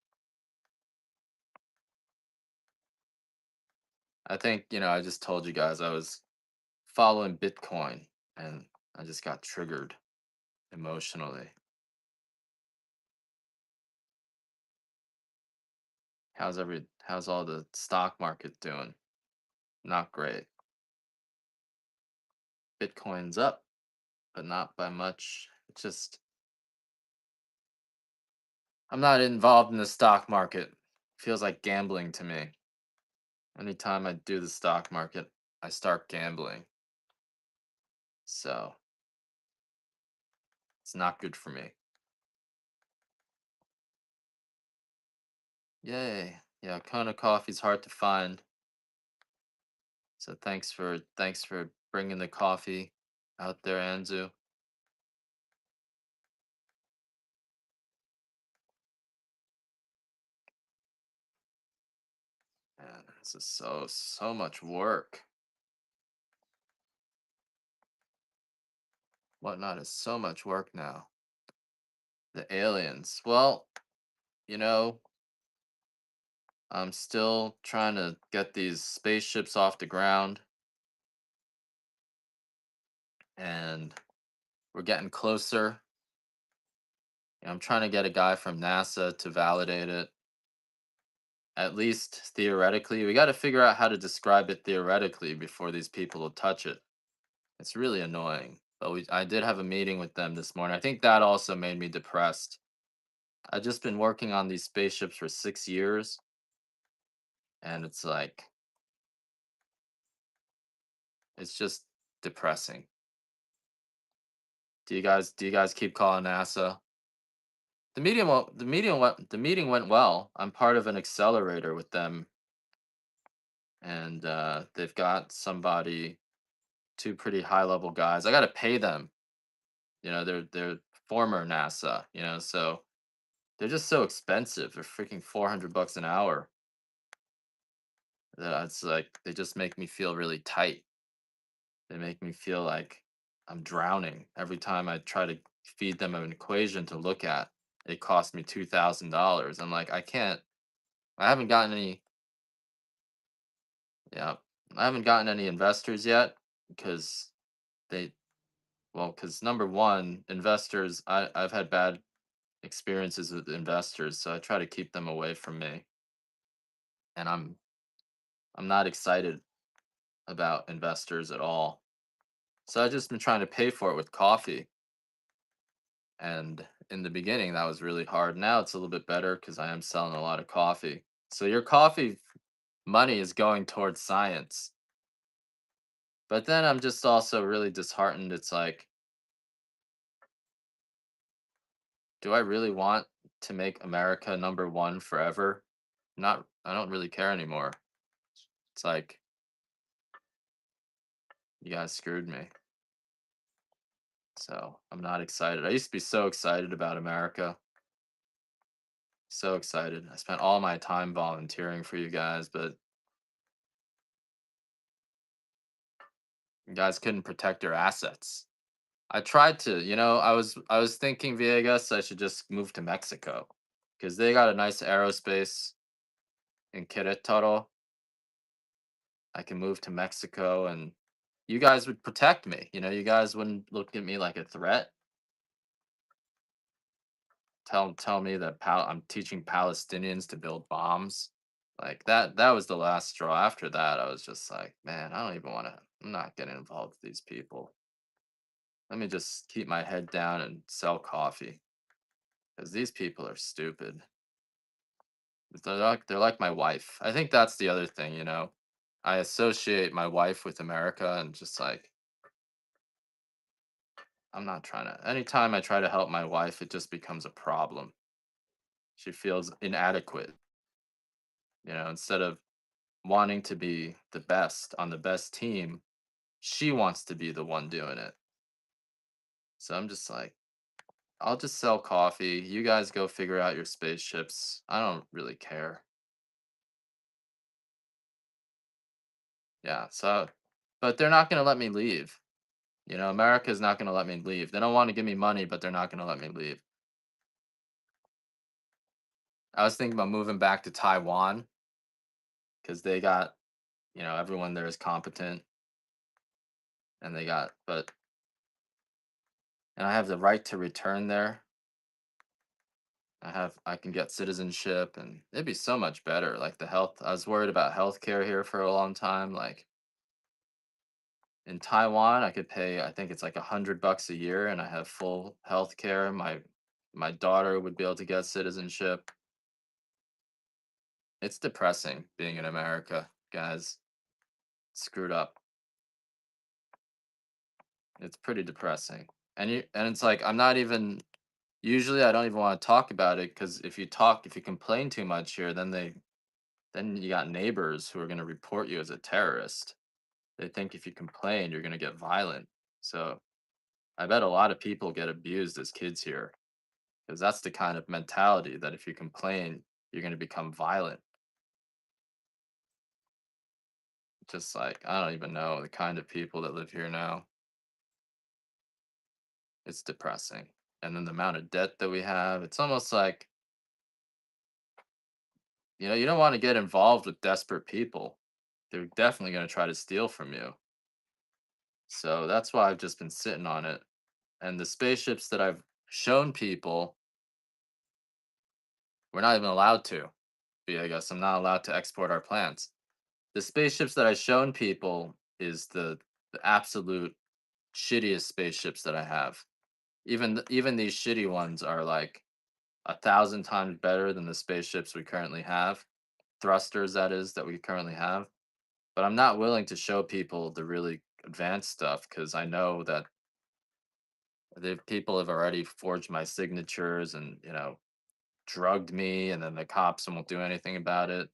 I think, I just told you guys I was following Bitcoin and I just got triggered emotionally. How's all the stock market doing? Not great. Bitcoin's up, but not by much. It's just I'm not involved in the stock market. Feels like gambling to me. Anytime I do the stock market, I start gambling. So, it's not good for me. Yay. Yeah, Kona coffee's hard to find. So thanks for bringing the coffee out there, Anzu. Man, this is so much work. Whatnot is so much work now. The aliens. Well, you know, I'm still trying to get these spaceships off the ground, and we're getting closer. I'm trying to get a guy from NASA to validate it. At least theoretically, we got to figure out how to describe it theoretically before these people will touch it. It's really annoying. But I did have a meeting with them this morning. I think that also made me depressed. I've just been working on these spaceships for 6 years, and it's just depressing. Do you guys keep calling NASA? The meeting went well. I'm part of an accelerator with them, and they've got two pretty high level guys. I got to pay them. They're former NASA. So they're just so expensive. They're freaking $400 an hour. That it's like they just make me feel really tight. They make me feel like I'm drowning every time I try to feed them an equation to look at. It costs me $2,000. I'm like, I can't. I haven't gotten any. Yeah, I haven't gotten any investors yet because they. Well, because number one, investors. I've had bad experiences with investors, so I try to keep them away from me. And I'm not excited about investors at all. So I just been trying to pay for it with coffee. And in the beginning, that was really hard. Now it's a little bit better because I am selling a lot of coffee. So your coffee money is going towards science. But then I'm just also really disheartened. It's like, do I really want to make America number one forever? Not, I don't really care anymore. It's like, you guys screwed me. So I'm not excited. I used to be so excited about America. So excited. I spent all my time volunteering for you guys, but you guys couldn't protect your assets. I tried to, I was thinking Viegas, I should just move to Mexico because they got a nice aerospace in Querétaro. I can move to Mexico and you guys would protect me. You guys wouldn't look at me like a threat. Tell me that I'm teaching Palestinians to build bombs. Like that was the last straw. After that, I was just like, man, I don't even want to. I'm not getting involved with these people. Let me just keep my head down and sell coffee because these people are stupid. They're like my wife. I think that's the other thing, you know. I associate my wife with America and just like I'm not trying to. Anytime I try to help my wife, it just becomes a problem. She feels inadequate, you know, instead of wanting to be the best on the best team, she wants to be the one doing it. So I'm just like, I'll just sell coffee. You guys go figure out your spaceships. I don't really care. Yeah. So, but they're not going to let me leave. You know, America's not going to let me leave. They don't want to give me money, but they're not going to let me leave. I was thinking about moving back to Taiwan because they got, you know, everyone there is competent and they got, but, and I have the right to return there. I can get citizenship and it'd be so much better. Like the health, I was worried about healthcare here for a long time. Like in Taiwan, I could pay, I think it's like $100 a year and I have full healthcare. My daughter would be able to get citizenship. It's depressing being in America, guys. Screwed up. It's pretty depressing. And it's like I'm not even usually I don't even want to talk about it because if you complain too much here, then you got neighbors who are going to report you as a terrorist. They think if you complain, you're going to get violent. So I bet a lot of people get abused as kids here because that's the kind of mentality that if you complain, you're going to become violent. Just like I don't even know the kind of people that live here now. It's depressing. And then the amount of debt that we have, it's almost like, you know, you don't want to get involved with desperate people. They're definitely going to try to steal from you. So that's why I've just been sitting on it. And the spaceships that I've shown people, we're not even allowed to. I guess I'm not allowed to export our plants. The spaceships that I've shown people is the absolute shittiest spaceships that I have. Even these shitty ones are like 1,000 times better than the spaceships we currently have, thrusters that is that we currently have. But I'm not willing to show people the really advanced stuff because I know that the people have already forged my signatures and drugged me, and then the cops won't do anything about it.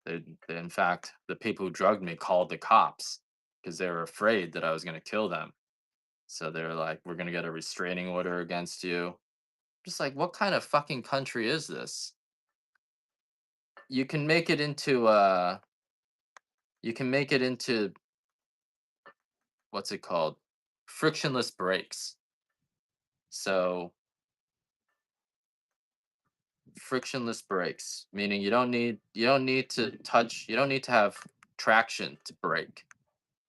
They in fact, the people who drugged me called the cops because they were afraid that I was going to kill them. So they were like, "We're going to get a restraining order against you." Just like, what kind of fucking country is this? You can make it into you can make it into what's it called? Frictionless brakes. So frictionless brakes, meaning you don't need to have traction to brake.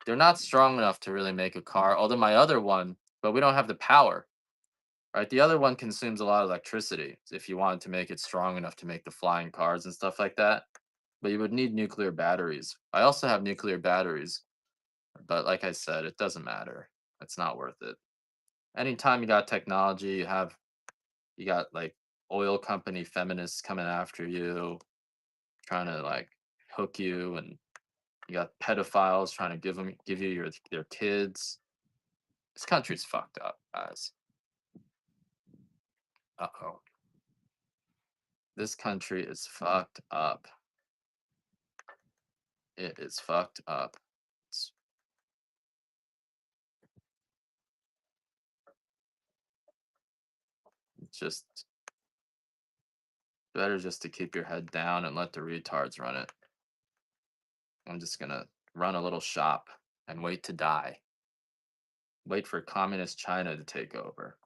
They're not strong enough to really make a car, although my other one, but we don't have the power. Right? The other one consumes a lot of electricity if you wanted to make it strong enough to make the flying cars and stuff like that. But you would need nuclear batteries. I also have nuclear batteries, but like I said, it doesn't matter. It's not worth it. Anytime you got technology, you got like oil company feminists coming after you, trying to like hook you, and you got pedophiles trying to give you their kids. This country's fucked up, guys. Uh-oh. This country is fucked up. It is fucked up. It's just better just to keep your head down and let the retards run it. I'm just gonna run a little shop and wait to die. Wait for communist China to take over.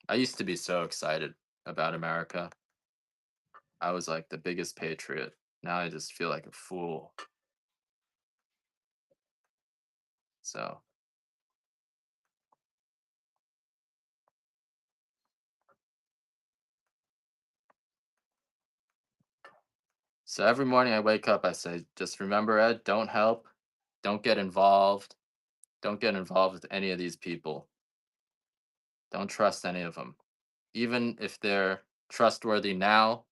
I used to be so excited about America. I was like the biggest patriot. Now I just feel like a fool. So, so every morning I wake up, I say, just remember, Ed, don't help. Don't get involved. Don't get involved with any of these people. Don't trust any of them. Even if they're trustworthy now,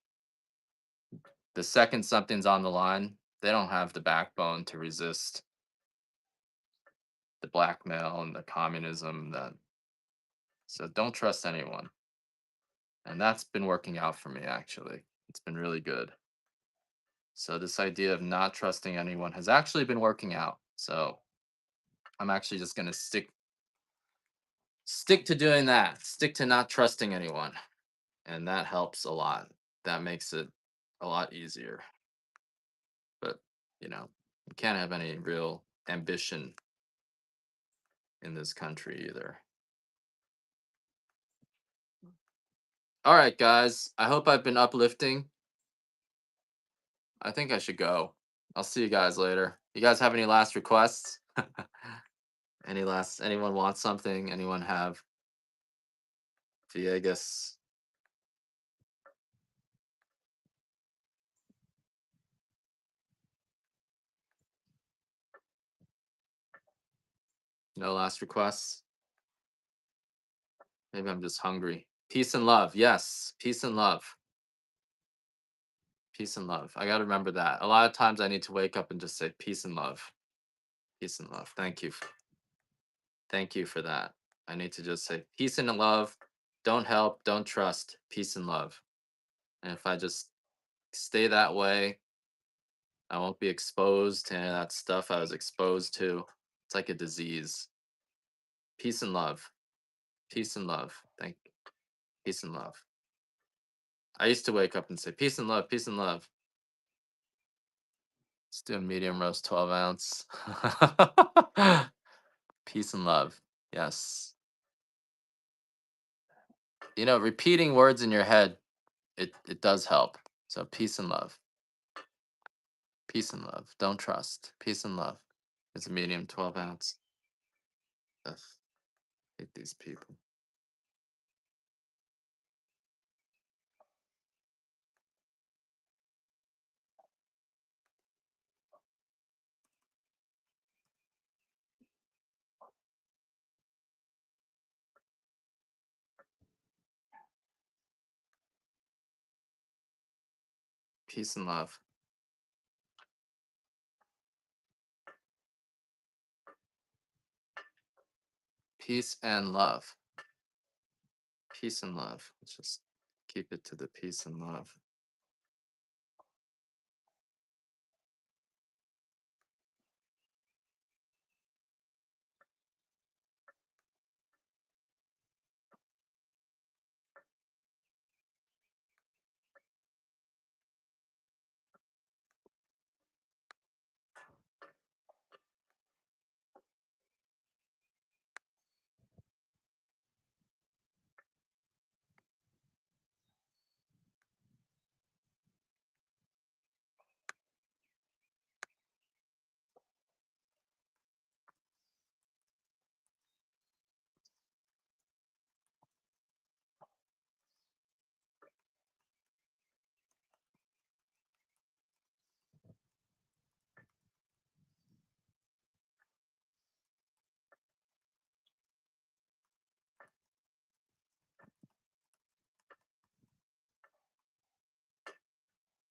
the second something's on the line, they don't have the backbone to resist the blackmail and the communism that so don't trust anyone. And that's been working out for me actually. It's been really good. So this idea of not trusting anyone has actually been working out. So I'm actually just going to stick to doing that. Stick to not trusting anyone. And that helps a lot. That makes it a lot easier. But, you can't have any real ambition in this country either. All right, guys. I hope I've been uplifting. I think I should go. I'll see you guys later. You guys have any last requests? Anyone want something? Anyone have Viegas? No last requests? Maybe I'm just hungry. Peace and love. Yes, peace and love. Peace and love. I got to remember that. A lot of times I need to wake up and just say peace and love. Peace and love. Thank you. Thank you for that. I need to just say peace and love. Don't help, don't trust. Peace and love. And if I just stay that way, I won't be exposed to any of that stuff I was exposed to. It's like a disease. Peace and love. Peace and love. Thank you. Peace and love. I used to wake up and say peace and love, peace and love. Let's do a medium roast 12 ounce. Peace and love. Yes. Repeating words in your head, it does help. So peace and love. Peace and love. Don't trust. Peace and love. It's a medium 12 ounce. Ugh, hate these people. Peace and love. Peace and love. Peace and love. Let's just keep it to the peace and love.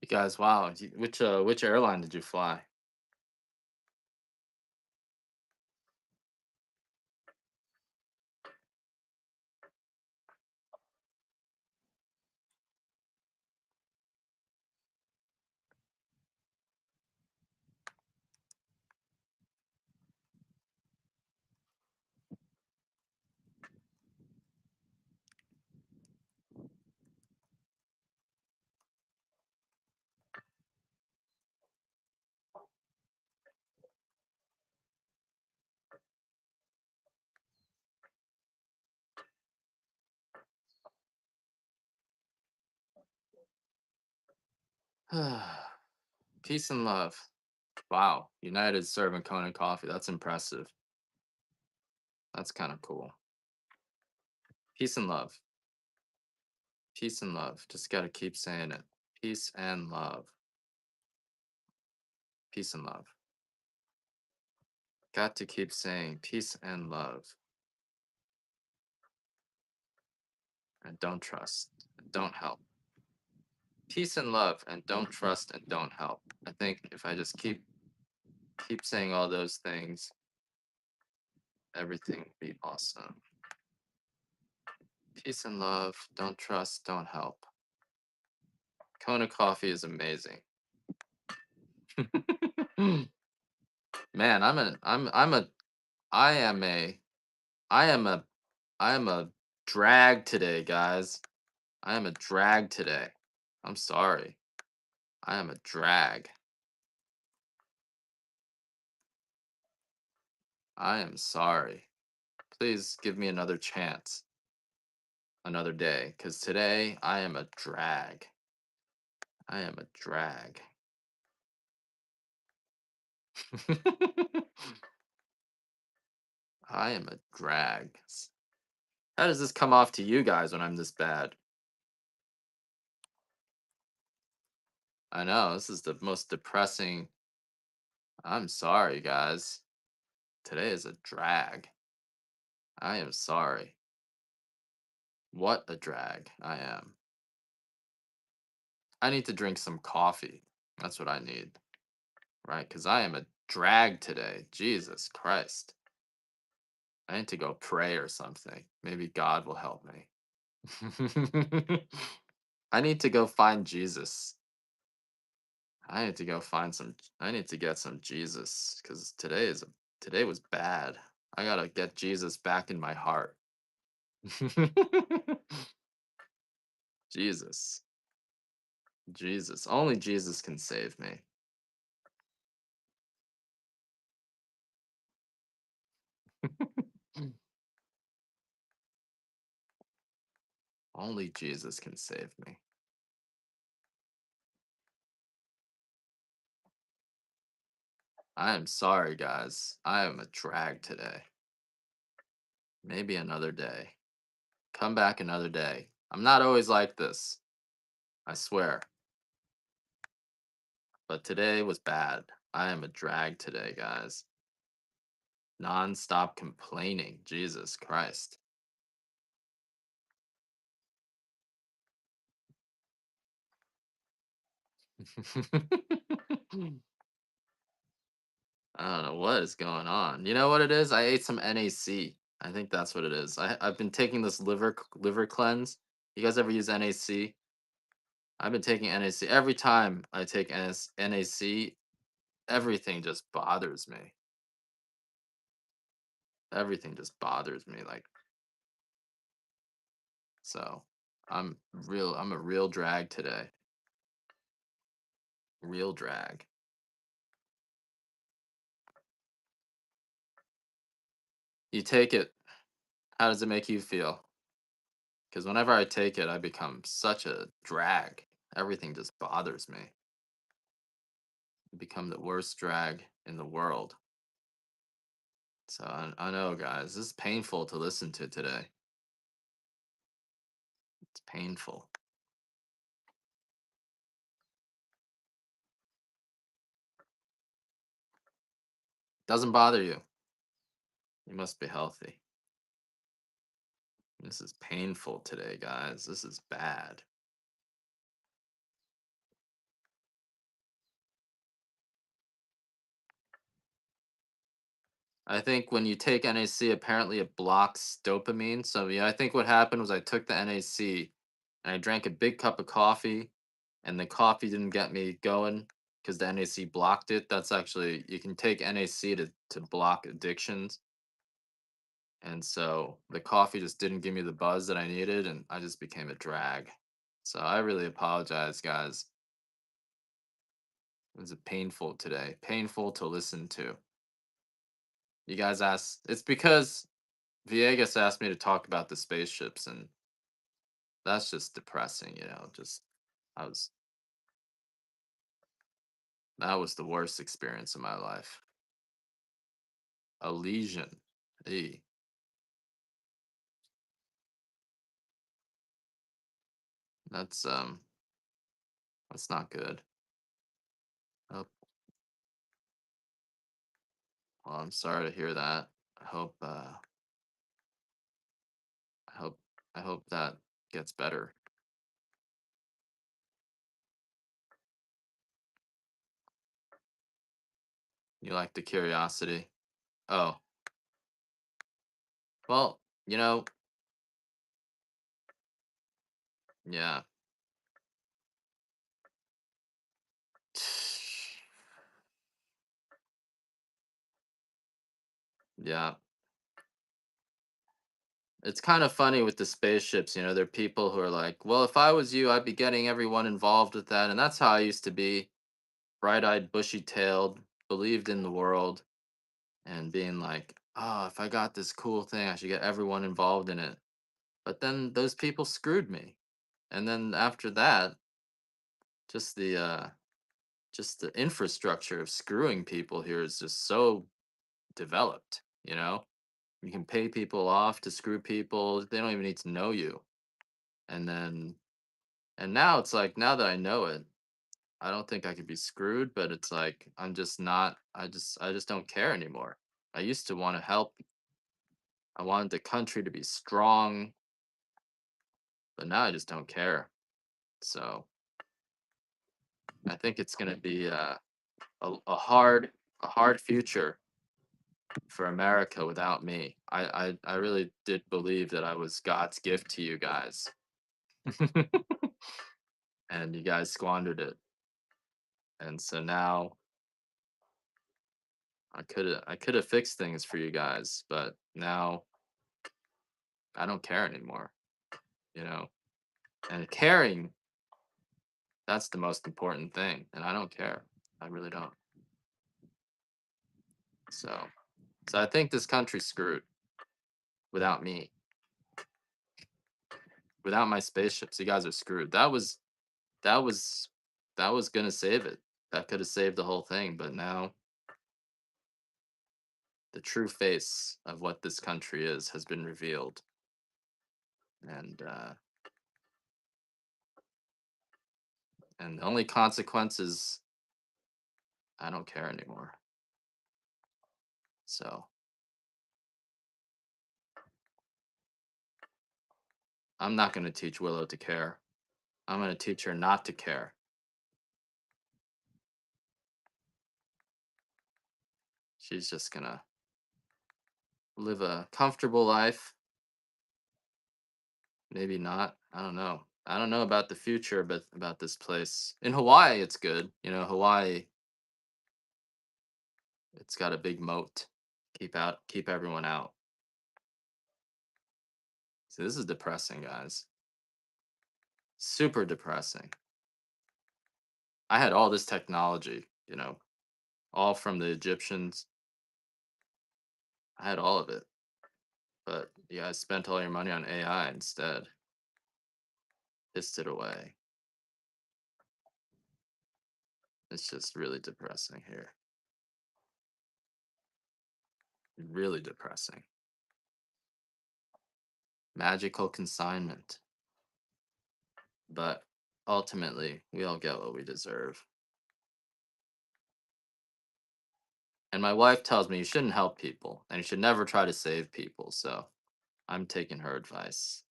You guys, wow. Which airline did you fly? Peace and love. Wow. United serving Kona coffee. That's impressive. That's kind of cool. Peace and love. Peace and love. Just got to keep saying it. Peace and love. Peace and love. Got to keep saying peace and love and don't trust, and don't help. Peace and love and don't trust and don't help. I think if I just keep saying all those things, everything will be awesome. Peace and love, don't trust, don't help. Kona coffee is amazing. Man, I am a I am a I am a drag today, guys. I am a drag today. I'm sorry. I am a drag. I am sorry. Please give me another chance, another day, because today I am a drag. I am a drag. I am a drag. How does this come off to you guys when I'm this bad? I know, this is the most depressing. I'm sorry, guys. Today is a drag. I am sorry. What a drag I am. I need to drink some coffee. That's what I need, right? Because I am a drag today. Jesus Christ. I need to go pray or something. Maybe God will help me. I need to go find Jesus. I need to go find some. I need to get some Jesus because today was bad. I gotta get Jesus back in my heart. Jesus, Jesus, only Jesus can save me. Only Jesus can save me. I am sorry, guys. I am a drag today. Maybe another day. Come back another day. I'm not always like this. I swear. But today was bad. I am a drag today, guys. Non-stop complaining. Jesus Christ. I don't know what is going on. You know what it is? I ate some NAC. I think that's what it is. I've been taking this liver cleanse. You guys ever use NAC? I've been taking NAC. Every time I take NAC, everything just bothers me. Everything just bothers me. Like, so I'm a real drag today. Real drag. You take it. How does it make you feel? Because whenever I take it, I become such a drag. Everything just bothers me. I become the worst drag in the world. So I know, guys, this is painful to listen to today. It's painful. Doesn't bother you. You must be healthy. This is painful today, guys. This is bad. I think when you take NAC, apparently it blocks dopamine. So yeah, I think what happened was I took the NAC and I drank a big cup of coffee, and the coffee didn't get me going because the NAC blocked it. That's actually you can take NAC to block addictions. And so the coffee just didn't give me the buzz that I needed, and I just became a drag. So I really apologize, guys. It was painful today. Painful to listen to. You guys asked. It's because Viegas asked me to talk about the spaceships, and that's just depressing, you know. Just I was that was the worst experience of my life. A lesion. Eee, that's that's not good. Oh, Well, I'm sorry to hear that. I hope I hope I hope that gets better. You like the curiosity. Oh, well, you know, yeah. Yeah. It's kind of funny with the spaceships, there are people who are like, "Well, if I was you, I'd be getting everyone involved with that." And that's how I used to be, bright-eyed, bushy-tailed, believed in the world and being like, "Oh, if I got this cool thing, I should get everyone involved in it." But then those people screwed me. And then after that, just the infrastructure of screwing people here is just so developed. You can pay people off to screw people. They don't even need to know you. And then and now it's like now that I know it, I don't think I could be screwed, but it's like I'm just not I just don't care anymore. I used to want to help. I wanted the country to be strong, but now I just don't care. So I think it's going to be a hard future for America without me. I really did believe that I was God's gift to you guys, and you guys squandered it. And so now I could have fixed things for you guys, but now I don't care anymore. You know, and caring, that's the most important thing, and I don't care. I really don't. So so I think this country's screwed without me. Without my spaceships, you guys are screwed. That was that was gonna save it. That could have saved the whole thing, but now the true face of what this country is has been revealed, and the only consequences, I don't care anymore. So I'm not gonna teach Willow to care. I'm gonna teach her not to care. She's just gonna live a comfortable life. Maybe not. I don't know. I don't know about the future, but about this place. In Hawaii, it's good. Hawaii, it's got a big moat. Keep everyone out. So this is depressing, guys. Super depressing. I had all this technology, all from the Egyptians. I had all of it. But you guys spent all your money on AI instead. Pissed it away. It's just really depressing here. Really depressing. Magical consignment. But ultimately, we all get what we deserve. And my wife tells me you shouldn't help people and you should never try to save people. So I'm taking her advice.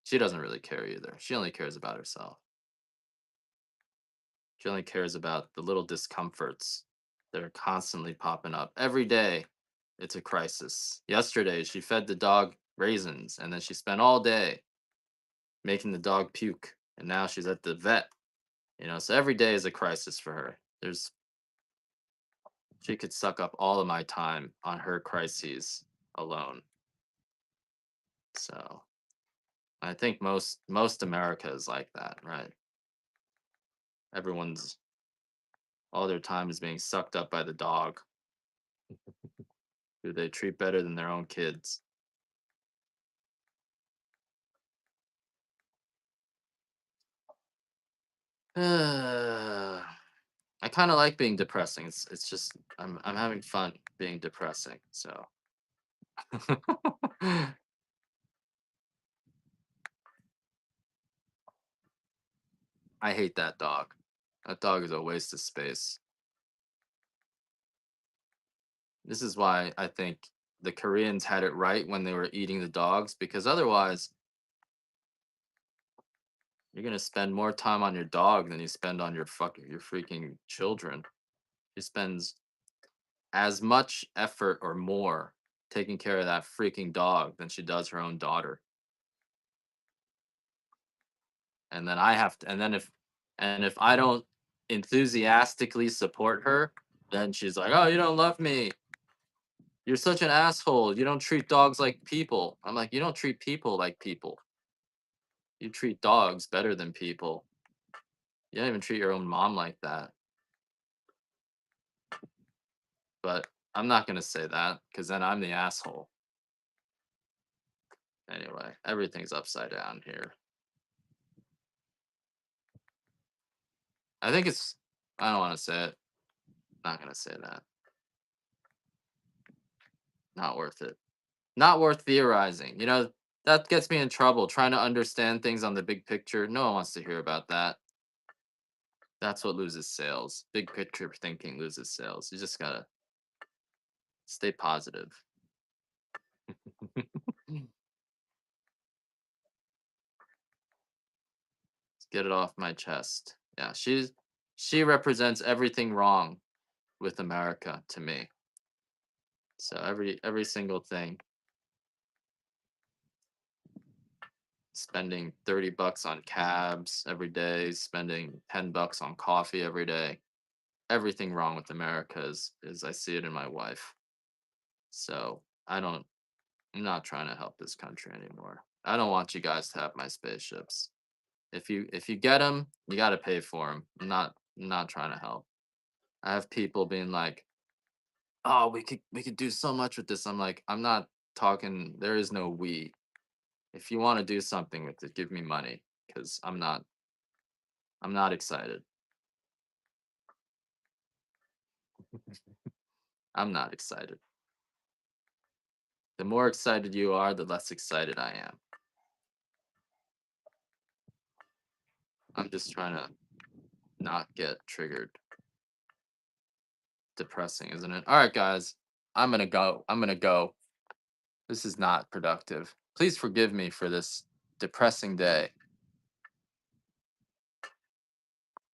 She doesn't really care either. She only cares about herself. She only cares about the little discomforts that are constantly popping up. Every day, it's a crisis. Yesterday, she fed the dog raisins and then she spent all day making the dog puke. And now she's at the vet. So every day is a crisis for her. She could suck up all of my time on her crises alone. So I think most America is like that, right? Everyone's all their time is being sucked up by the dog, who they treat better than their own kids. I kind of like being depressing. It's just I'm having fun being depressing. So I hate that dog. That dog is a waste of space. This is why I think the Koreans had it right when they were eating the dogs, because otherwise you're gonna spend more time on your dog than you spend on your freaking children. She spends as much effort or more taking care of that freaking dog than she does her own daughter. And then I have to, and if I don't enthusiastically support her, then she's like, "Oh, you don't love me. You're such an asshole. You don't treat dogs like people." I'm like, "You don't treat people like people. You treat dogs better than people. You don't even treat your own mom like that." But I'm not gonna say that because then I'm the asshole. Anyway, everything's upside down here. I think it's. I don't want to say it. Not gonna say that. Not worth it. Not worth theorizing. That gets me in trouble trying to understand things on the big picture. No one wants to hear about that. That's what loses sales. Big picture thinking loses sales. You just gotta stay positive. Get it off my chest. Yeah, she represents everything wrong with America to me. So every single thing, spending 30 bucks on cabs every day, spending 10 bucks on coffee every day. Everything wrong with America is I see it in my wife. So, I'm not trying to help this country anymore. I don't want you guys to have my spaceships. If you get them, you got to pay for them. I'm not trying to help. I have people being like, "Oh, we could do so much with this." I'm like, "I'm not talking, there is no we. If you want to do something with it, give me money cuz I'm not excited. I'm not excited. The more excited you are, the less excited I am. I'm just trying to not get triggered. Depressing, isn't it? All right, guys. I'm going to go. I'm going to go. This is not productive. Please forgive me for this depressing day.